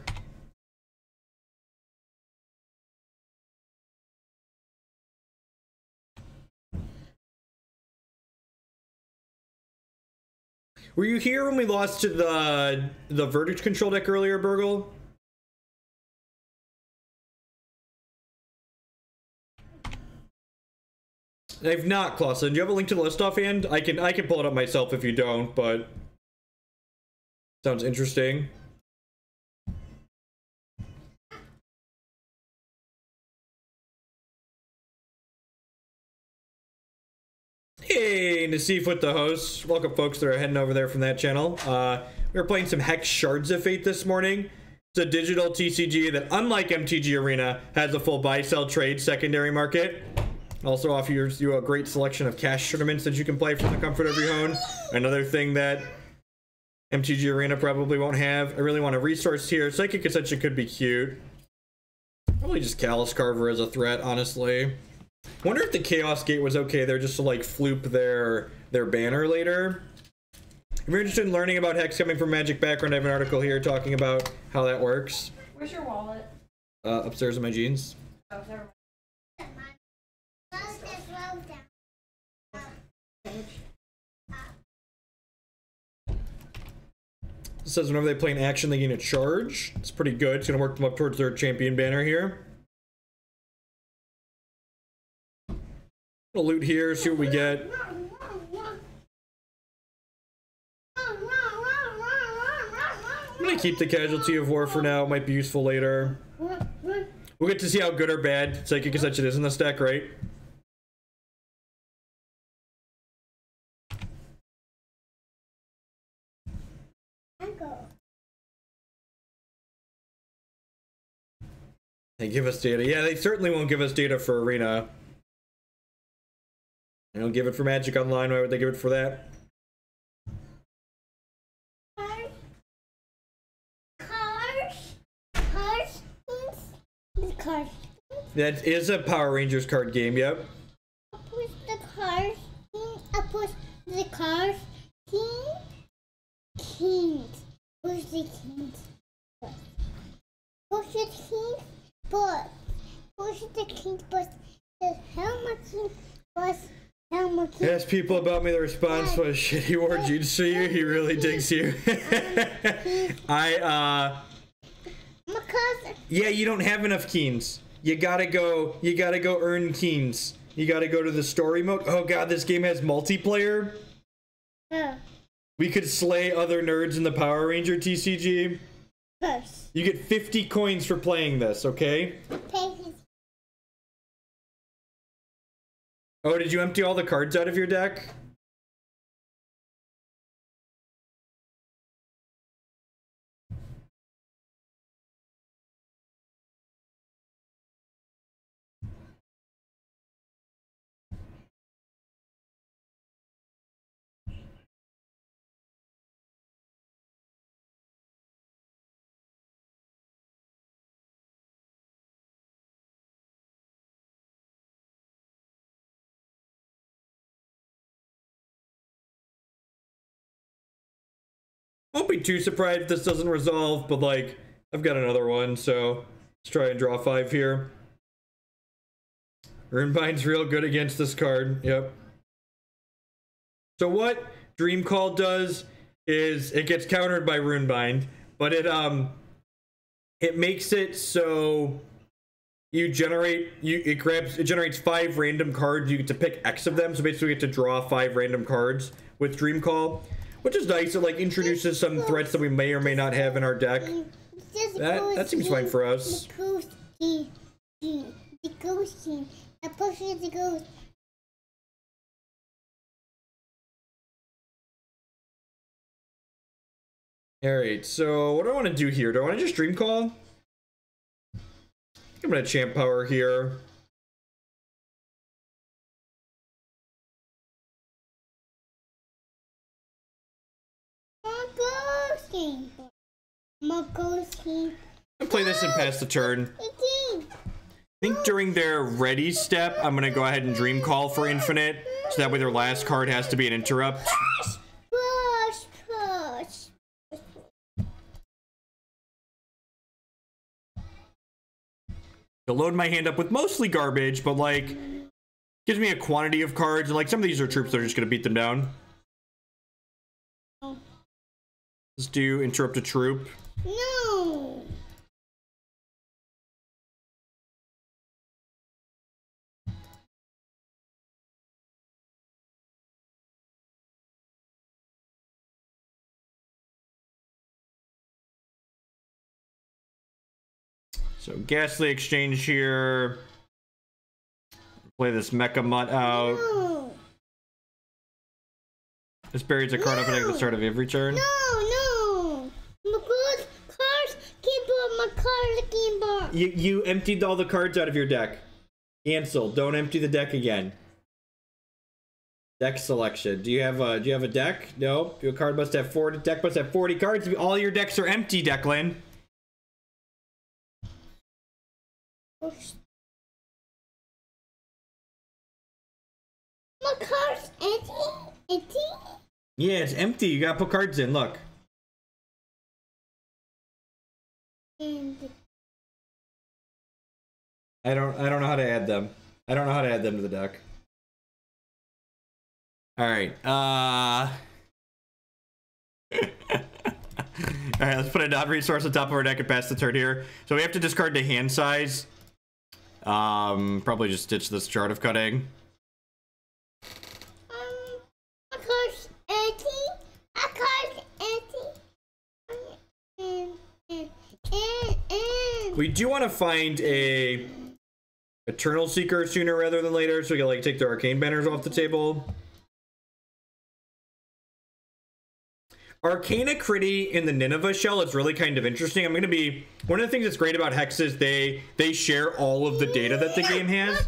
Were you here when we lost to the Verdict control deck earlier, Burgle? I've not, Clausen. Do you have a link to the list offhand? I can pull it up myself if you don't, but sounds interesting. Hey, Nassif with the host. Welcome, folks that are heading over there from that channel. We were playing some Hex Shards of Fate this morning. It's a digital TCG that, unlike MTG Arena, has a full buy-sell trade secondary market. Also offers you a great selection of cash tournaments that you can play from the comfort of your home. Another thing that MTG Arena probably won't have. I really want a resource here. Psychic Ascension could be cute. Probably just Callous Carver as a threat, honestly. Wonder if the Chaos Gate was okay there just to like floop their banner later. If you're interested in learning about Hex coming from Magic background, I have an article here talking about how that works. Where's your wallet? Upstairs in my jeans. Oh, never mind. It says whenever they play an action, they gain a charge. It's pretty good. It's going to work them up towards their champion banner here. We'll loot here, see what we get. I'm going to keep the Casualty of War for now. It might be useful later. We'll get to see how good or bad Psychic Ascension is in this deck, right? They give us data. Yeah, they certainly won't give us data for Arena. They don't give it for Magic Online. Why would they give it for that? Cars. That is a Power Rangers card game, yep. I push the cars. I push the cards. Kings. Push the kings. Push the kings, but push the kings, but the helmet king was helmet king. Ask people about me. The response was shitty war jutsu you. He really digs you. Yeah, you don't have enough keens. You gotta go earn keens. You gotta go to the story mode. Oh god, this game has multiplayer. Yeah. We could slay other nerds in the Power Ranger TCG. First. You get 50 coins for playing this, okay? Oh, did you empty all the cards out of your deck? Won't be too surprised if this doesn't resolve, but like, I've got another one, so let's try and draw 5 here. Runebind's real good against this card, yep. So what Dreamcall does is it gets countered by Runebind, but it makes it so it generates 5 random cards. You get to pick X of them, so basically you get to draw 5 random cards with Dreamcall. Which is nice. It like introduces some threats that we may or may not have in our deck. That seems fine for us. The ghost team. I push the ghost. Alright, so what do I want to do here? Do I want to just Dreamcall? I'm gonna champ power here. I'll play this and pass the turn. I think during their ready step, I'm gonna go ahead and Dreamcall for infinite, so that way their last card has to be an interrupt. To load my hand up with mostly garbage, but like gives me a quantity of cards, and like some of these are troops that are just gonna beat them down. Let's do interrupt a troop. No. So Ghastly Exchange here. Play this Mecha Mutt out. No. This buries a card up at the start of every turn. No. My cards my card keyboard. You emptied all the cards out of your deck. Cancel. Don't empty the deck again. Deck selection. Do you have a deck? No. Your card must have 40. Deck must have 40 cards. All your decks are empty, Declan. My card's empty. Yeah, it's empty. You gotta put cards in. Look. I don't know how to add them. I don't know how to add them to the deck. All right. All right, let's put a non-resource on top of our deck and pass the turn here. So we have to discard the hand size. Probably just stitch this Shard of Cunning. My card's empty. My card's empty. We do want to find a Eternal Seeker sooner rather than later, so we can like take the arcane banners off the table. Arcana Critty in the Nineveh shell is really kind of interesting. I'm gonna be one of the things that's great about Hex is they share all of the data that the game has.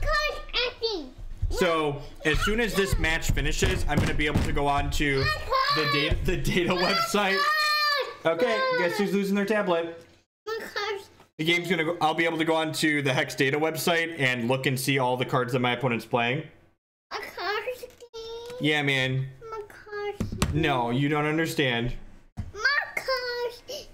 So as soon as this match finishes, I'm gonna be able to go on to the data website. Okay, guess who's losing their tablet? The game's gonna go. I'll be able to go on to the Hex data website and look and see all the cards that my opponent's playing. Yeah, man. No, you don't understand. Markers.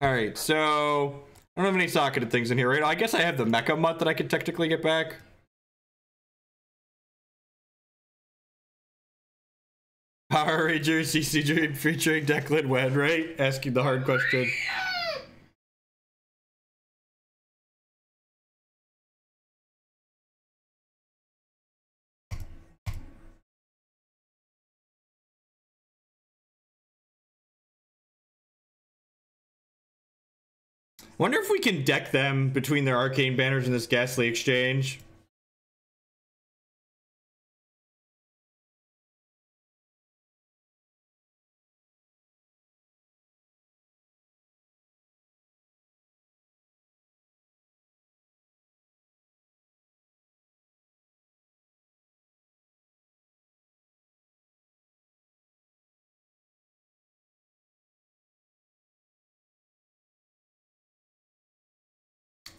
All right, so I don't have any socketed things in here, right? I guess I have the Mecha Mutt that I could technically get back. Power Ranger CC Dream featuring Declan Wed, right? Asking the hard question. Wonder if we can deck them between their arcane banners in this ghastly exchange.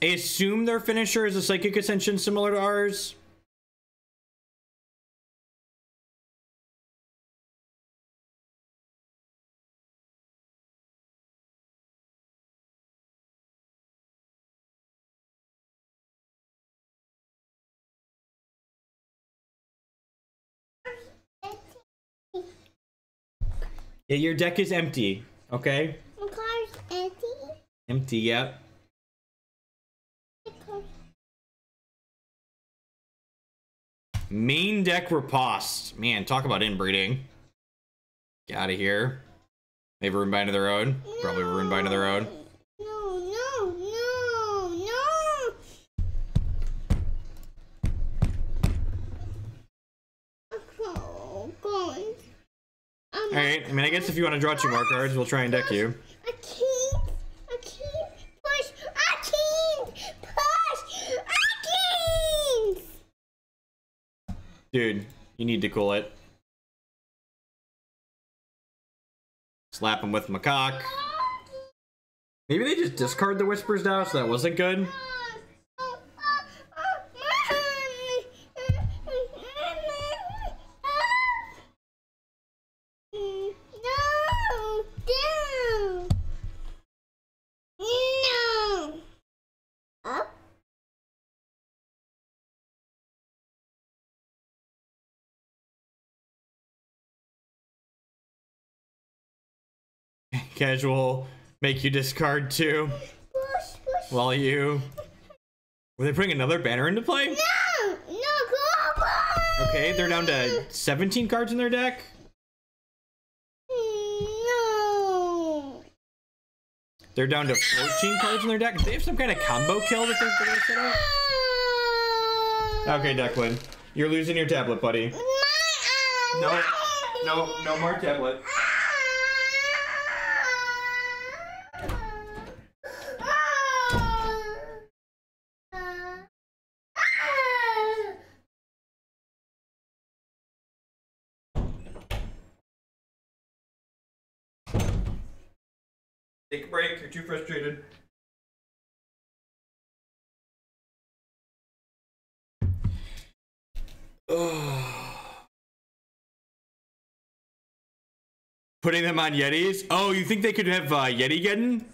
I assume their finisher is a Psychic Ascension similar to ours. Yeah, your deck is empty, okay? Markers empty. Empty, yep. Main deck riposte. Man, talk about inbreeding. Get out of here. They have a Runebind of their own. Probably a Runebind of their own. No. Oh, God. Alright, I mean, I guess if you want to draw 2 more cards, we'll try and deck you. I can't push. Dude, you need to cool it. Slap him with macaque. Maybe they just discard the Whispers now, so that wasn't good. Casual, make you discard 2. While you... Will they bring another banner into play? No, Crowbones! Okay, they're down to 17 cards in their deck. No. They're down to 14 cards in their deck. Do they have some kind of combo kill that they're gonna set up? Okay, Declan. You're losing your tablet, buddy. No more tablet. Take a break, you're too frustrated. Putting them on Yetis? Oh, you think they could have Yeti Geddon?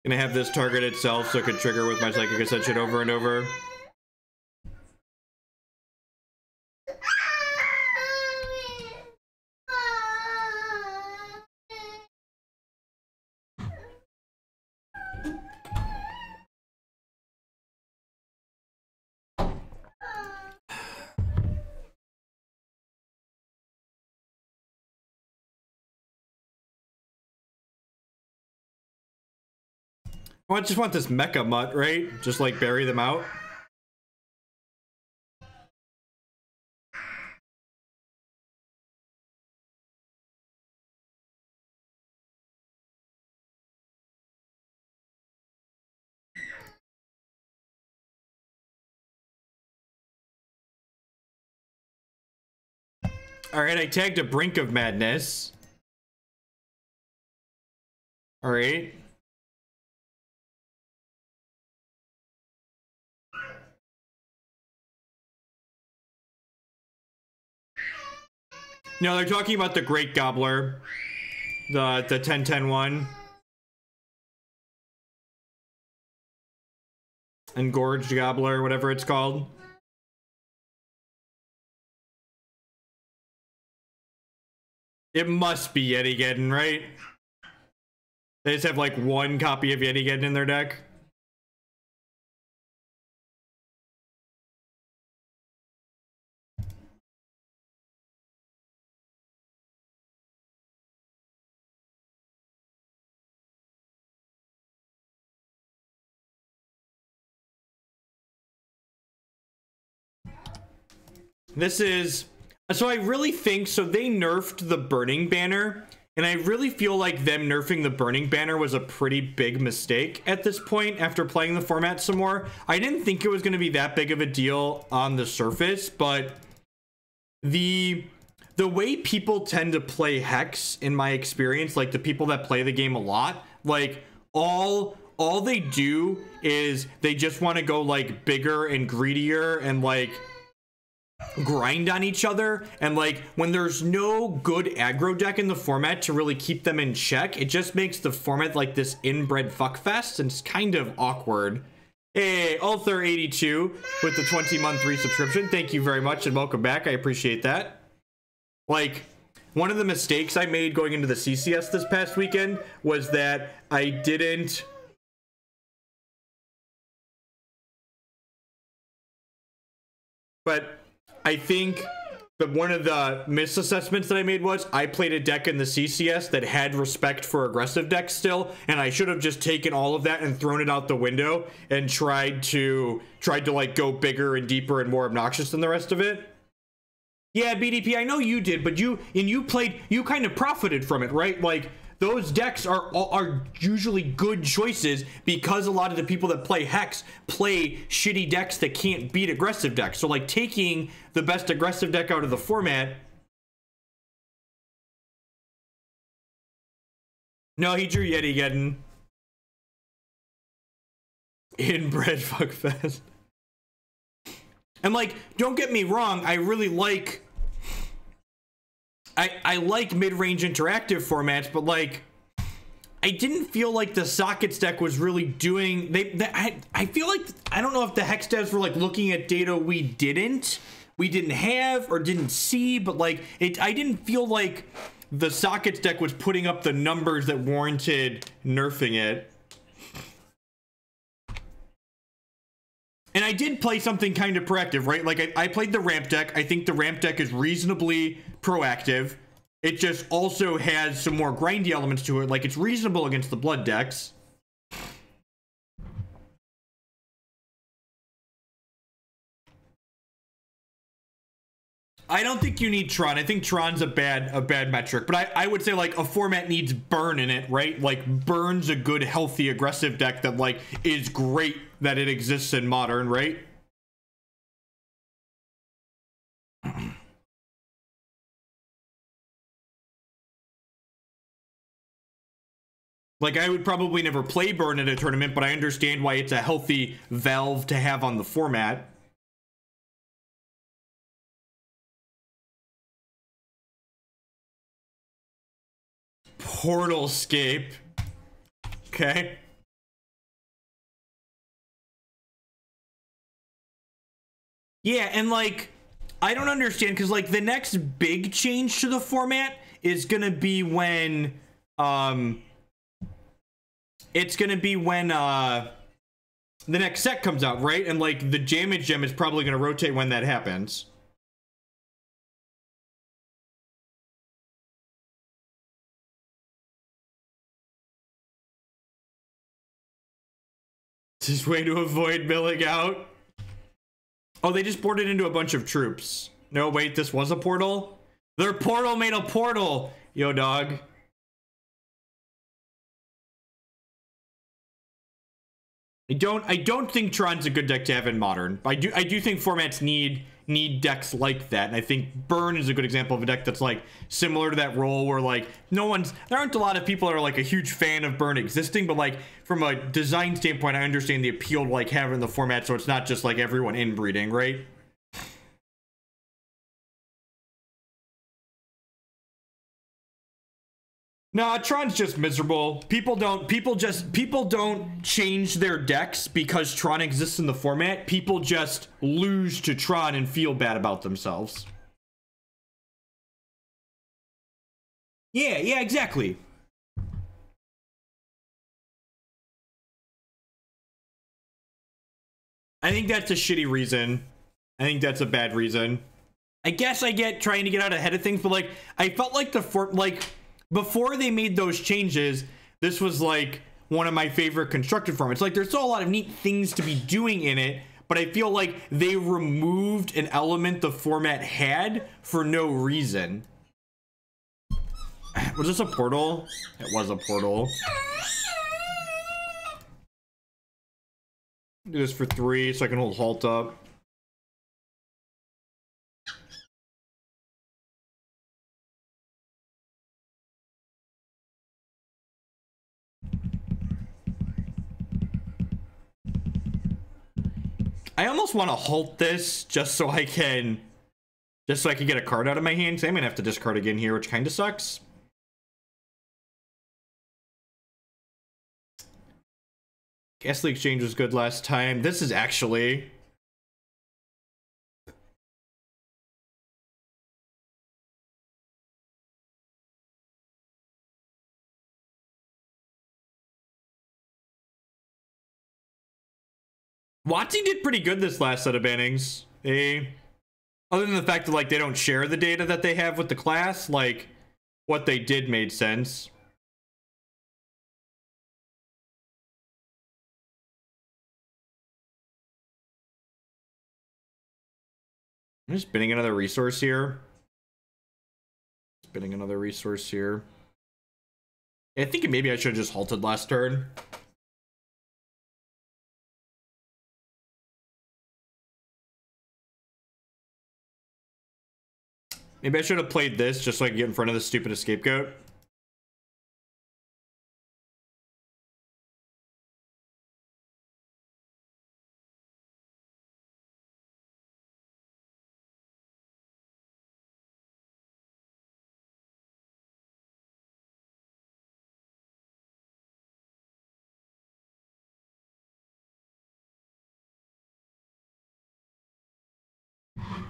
Gonna have this target itself so it can trigger with my Psychic Ascension over and over. I just want this Mecha Mutt, right? Just like bury them out. All right, I tagged a Brink of Madness. All right. No, they're talking about the Great Gobbler, the 10-10 one. Engorged Gobbler, whatever it's called. It must be Yetigeddon, right? They just have like one copy of Yetigeddon in their deck. This is... So I really think... So they nerfed the Burning Banner. And I really feel like them nerfing the Burning Banner was a pretty big mistake at this point after playing the format some more. I didn't think it was going to be that big of a deal on the surface, but the way people tend to play Hex, in my experience, like the people that play the game a lot, like all they do is they just want to go like bigger and greedier and like grind on each other, and like when there's no good aggro deck in the format to really keep them in check, it just makes the format like this inbred fuckfest, and it's kind of awkward. Hey, Ulthar82 with the 20-month resubscription, thank you very much and welcome back. I appreciate that. Like, one of the mistakes I made going into the CCS this past weekend was that I didn't... But I think that one of the misassessments that I made was I played a deck in the CCS that had respect for aggressive decks still, and I should have just taken all of that and thrown it out the window and tried to like go bigger and deeper and more obnoxious than the rest of it. Yeah, BDP, I know you did, but you kind of profited from it, right? Like, those decks are usually good choices because a lot of the people that play Hex play shitty decks that can't beat aggressive decks. So like taking the best aggressive deck out of the format. No, he drew Yetigeddon. Inbred fuckfest. And like, don't get me wrong, I really like... I like mid-range interactive formats, but like I didn't feel like the Sockets deck was really doing I feel like I don't know if the Hex devs were like looking at data we didn't have or didn't see, but like I didn't feel like the Sockets deck was putting up the numbers that warranted nerfing it. And I did play something kind of proactive, right? Like, I played the ramp deck. I think the ramp deck is reasonably proactive. It just also has some more grindy elements to it. Like, it's reasonable against the blood decks. I don't think you need Tron. I think Tron's a bad metric. But I would say, like, a format needs Burn in it, right? Like, Burn's a good, healthy, aggressive deck that, like, is great that it exists in Modern, right? Like, I would probably never play Burn at a tournament, but I understand why it's a healthy valve to have on the format. Portalscape. Okay. Yeah, and like, I don't understand, because like the next big change to the format is gonna be when it's gonna be when the next set comes out, right? And like the Damage Gem is probably gonna rotate when that happens. Just way to avoid milling out. Oh, they just boarded into a bunch of troops. No, wait, this was a portal? Their portal made a portal! Yo, dog. I don't think Tron's a good deck to have in Modern. I do think formats need need decks like that. And I think Burn is a good example of a deck that's like similar to that role where like there aren't a lot of people that are like a huge fan of Burn existing, but like from a design standpoint, I understand the appeal to like having the format so it's not just like everyone inbreeding, right? Nah, Tron's just miserable. People don't change their decks because Tron exists in the format. People just lose to Tron and feel bad about themselves. Yeah, exactly. I think that's a shitty reason. I think that's a bad reason. I guess I get trying to get out ahead of things, but like I felt like before they made those changes, this was like one of my favorite constructed formats. Like there's still a lot of neat things to be doing in it, but I feel like they removed an element the format had for no reason. Was this a portal? It was a portal. Do this for 3 so I can hold Halt up. I almost want to Halt this just so I can get a card out of my hand. So I'm gonna have to discard again here, which kind of sucks. Ghastly Exchange was good last time. This is actually... WotC did pretty good this last set of bannings. Other than the fact that like they don't share the data that they have with the class, like what they did made sense. I'm just spinning another resource here. Spinning another resource here. I think maybe I should have just halted last turn. Maybe I should have played this just so I can get in front of the stupid scapegoat.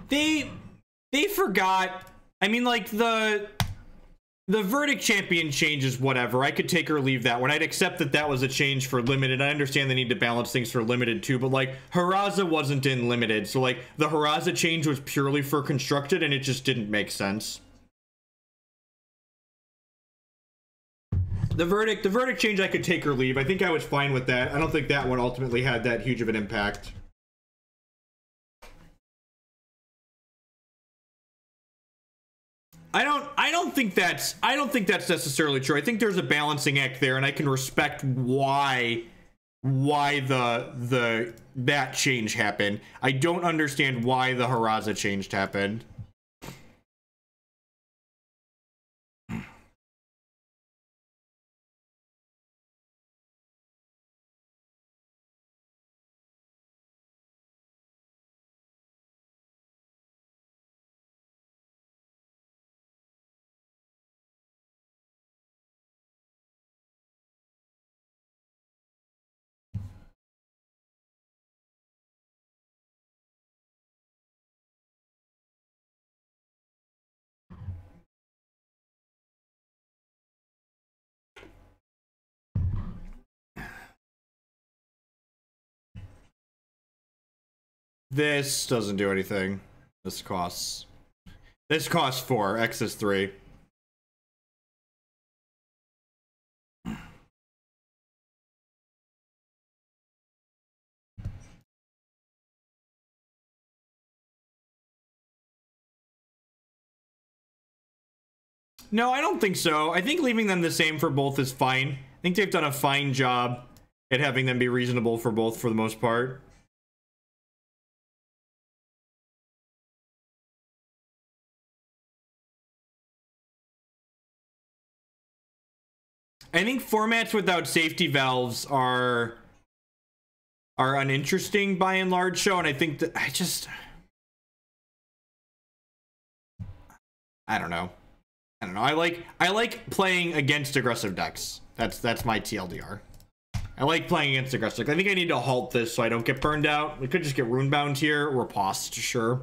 They forgot. I mean, like the verdict champion changes, whatever. I could take or leave that one. I'd accept that that was a change for limited. I understand they need to balance things for limited too, but like Haraza wasn't in limited, so like the Haraza change was purely for constructed, and it just didn't make sense. The verdict change I could take or leave. I think I was fine with that. I don't think that one ultimately had that huge of an impact. I don't think that's necessarily true. I think there's a balancing act there, and I can respect why that change happened. I don't understand why the Haraza change happened. This doesn't do anything. This costs 4. X is 3. No, I don't think so. I think leaving them the same for both is fine. I think they've done a fine job at having them be reasonable for both for the most part. I think formats without safety valves are uninteresting by and large. So, and I think that I don't know. I like playing against aggressive decks. That's my TLDR. I like playing against aggressive decks. I think I need to halt this so I don't get burned out. We could just get Runebound here or Riposte, sure.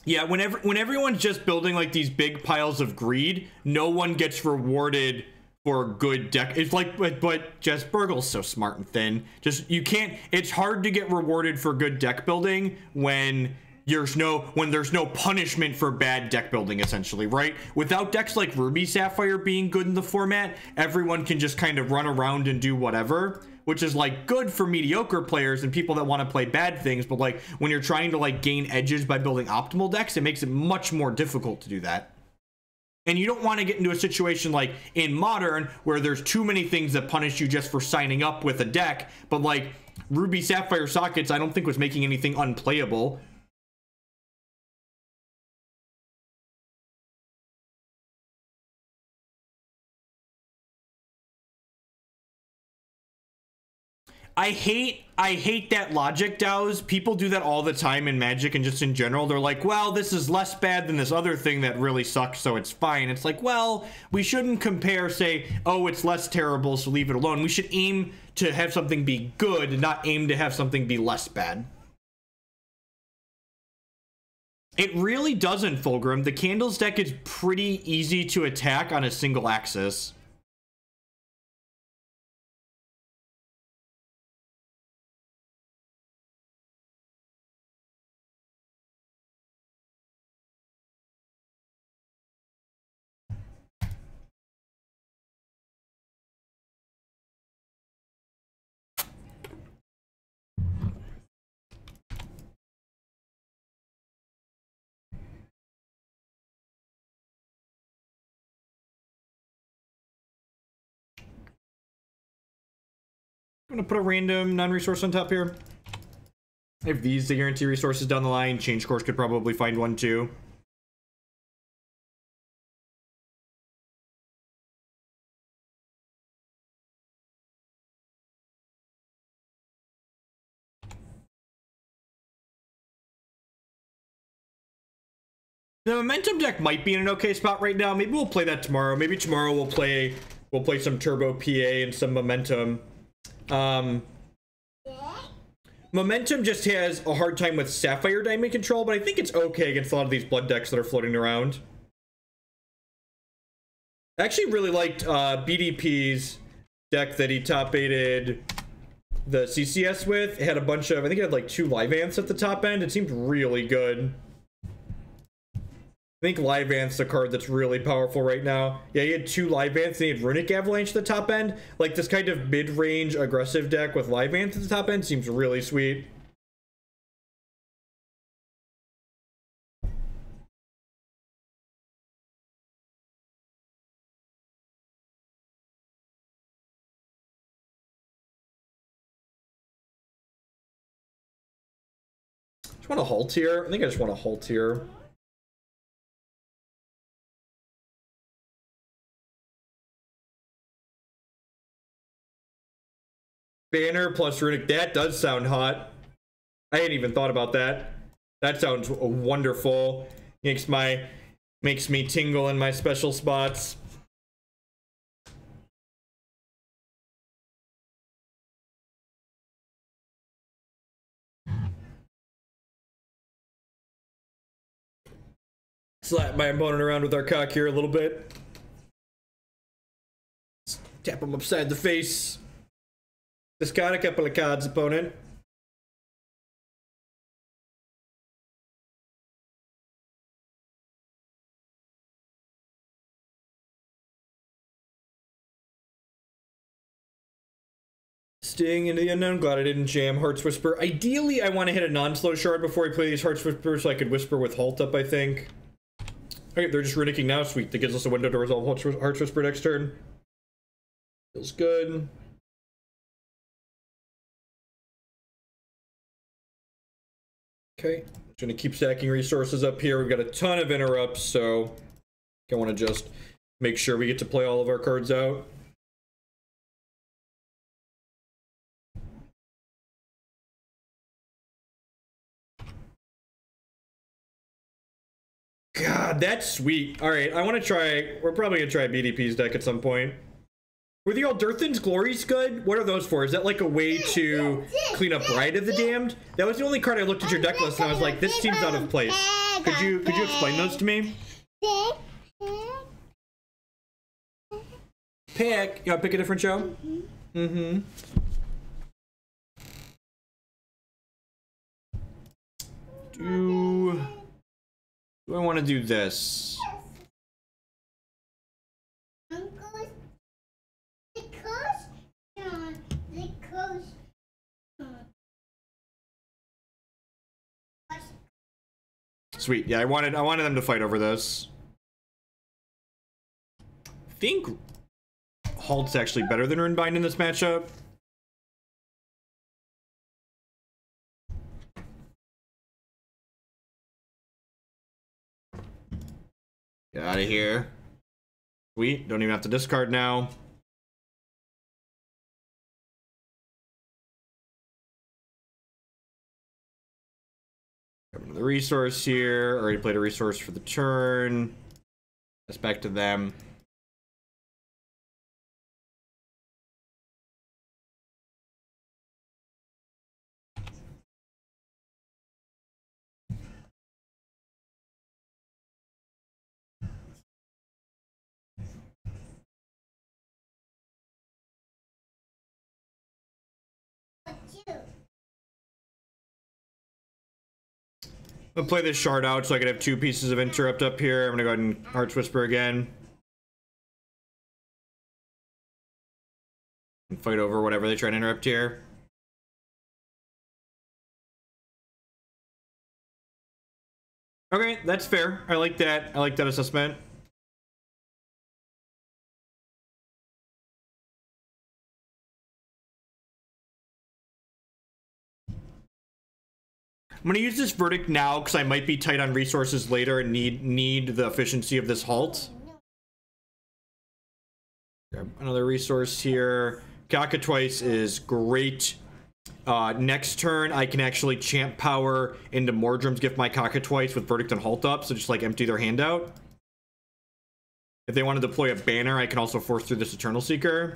Yeah, when everyone's just building like these big piles of greed, no one gets rewarded for a good deck. It's like, but Jess Burgle's so smart and thin. Just, you can't, it's hard to get rewarded for good deck building when there's no punishment for bad deck building, essentially, right? Without decks like Ruby Sapphire being good in the format, everyone can just kind of run around and do whatever, which is like good for mediocre players and people that want to play bad things. But like when you're trying to like gain edges by building optimal decks, it makes it much more difficult to do that. And you don't want to get into a situation like in Modern where there's too many things that punish you just for signing up with a deck. But like Ruby Sapphire Sockets, I don't think was making anything unplayable. I hate that logic, DAOs. People do that all the time in Magic and just in general. They're like, well, this is less bad than this other thing that really sucks, so it's fine. It's like, well, we shouldn't compare, say, oh, it's less terrible, so leave it alone. We should aim to have something be good and not aim to have something be less bad. It really doesn't, Fulgrim. The Candles deck is pretty easy to attack on a single axis. I'm gonna put a random non-resource on top here. I have these to guarantee resources down the line. Change course could probably find one too. The momentum deck might be in an okay spot right now. Maybe we'll play that tomorrow. Maybe tomorrow we'll play some Turbo PA and some momentum. Momentum just has a hard time with Sapphire Diamond control, but I think it's okay against a lot of these blood decks that are floating around. I actually really liked BDP's deck that he top-8'd the CCS with. It had a bunch of, I think it had like 2 Live Ants at the top end. It seemed really good. I think Live Ant's the card that's really powerful right now. Yeah, he had 2 Live Ants and he had Runic Avalanche at the top end. Like this kind of mid-range aggressive deck with Live Ants at the top end seems really sweet. Just want to halt here. I think I just want to halt here. Banner plus Runic, that does sound hot. I hadn't even thought about that. That sounds wonderful. Makes me tingle in my special spots. Slap my opponent around with our cock here a little bit. Tap him upside the face. Discard a couple of cards, opponent. Sting into the unknown. Glad I didn't jam Heart's Whisper. Ideally, I want to hit a non-slow shard before I play these Heart's Whisper so I could Whisper with Halt up, I think. Okay, they're just runicking now. Sweet. That gives us a window to resolve Heart's Whisper next turn. Feels good. Okay, just gonna keep stacking resources up here. We've got a ton of interrupts, so I want to just make sure we get to play all of our cards out. God, that's sweet. All right, I want to try. We're probably gonna try BDP's deck at some point. Were the Aldurthan's Glories good? What are those for? Is that like a way to clean up Bride of the Damned? That was the only card I looked at your deck list and I was like, this seems out of place. Could you explain those to me? Pick. You want to pick a different show? Mm-hmm. Do I want to do this? Sweet. Yeah, I wanted them to fight over this. I think Halt's actually better than Runebind in this matchup. Get out of here. Sweet. Don't even have to discard now. The resource here. Already played a resource for the turn. That's back to them. I'm gonna play this shard out so I can have two pieces of interrupt up here. I'm gonna go ahead and Heart's Whisper again. And fight over whatever they try to interrupt here. Okay, that's fair. I like that. I like that assessment. I'm gonna use this verdict now because I might be tight on resources later and need the efficiency of this halt. Grab another resource here. Cockatwice is great. Next turn, I can actually champ power into Mordrom's Gift my Cockatwice with verdict and halt up, so just like empty their hand out. If they want to deploy a banner, I can also force through this Eternal Seeker.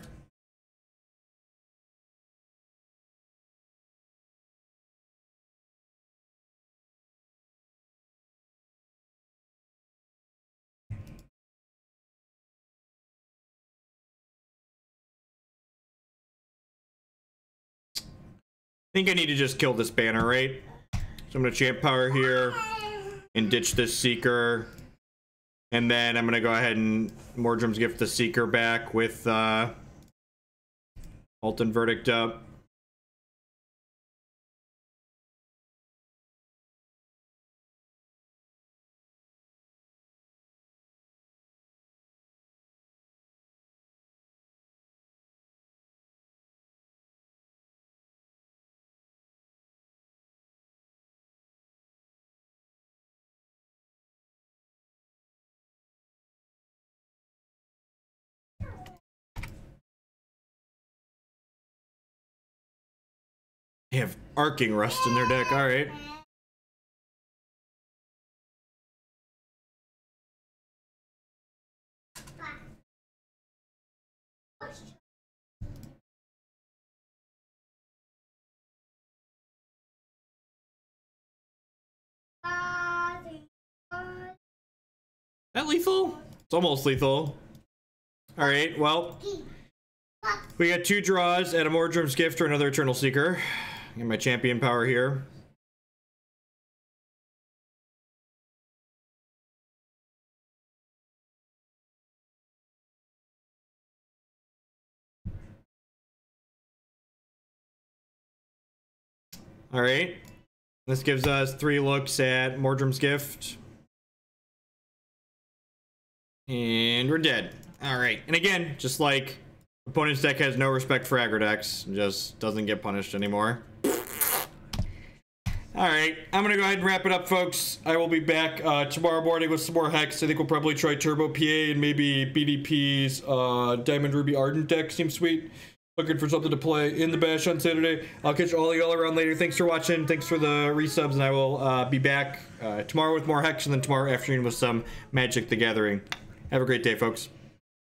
I think I need to just kill this banner, right? So I'm going to champ power here and ditch this Seeker. And then I'm going to go ahead and Mordrom's Gift the Seeker back with Halt and Verdict up. They have Arcing Rust in their deck, alright. That lethal? It's almost lethal. Alright, well. We got two draws at a Mordrom's Gift or another Eternal Seeker. Get my champion power here. All right. This gives us 3 looks at Mordrom's Gift. And we're dead. All right. And again, just like opponent's deck has no respect for aggro decks, just doesn't get punished anymore. All right, I'm gonna go ahead and wrap it up, folks. I will be back tomorrow morning with some more Hex. I think we'll probably try Turbo PA and maybe BDP's Diamond Ruby Ardent deck. Seems sweet. Looking for something to play in the bash on Saturday. I'll catch all y'all around later. Thanks for watching. Thanks for the resubs, and I will be back tomorrow with more Hex, and then tomorrow afternoon with some Magic the Gathering. Have a great day, folks.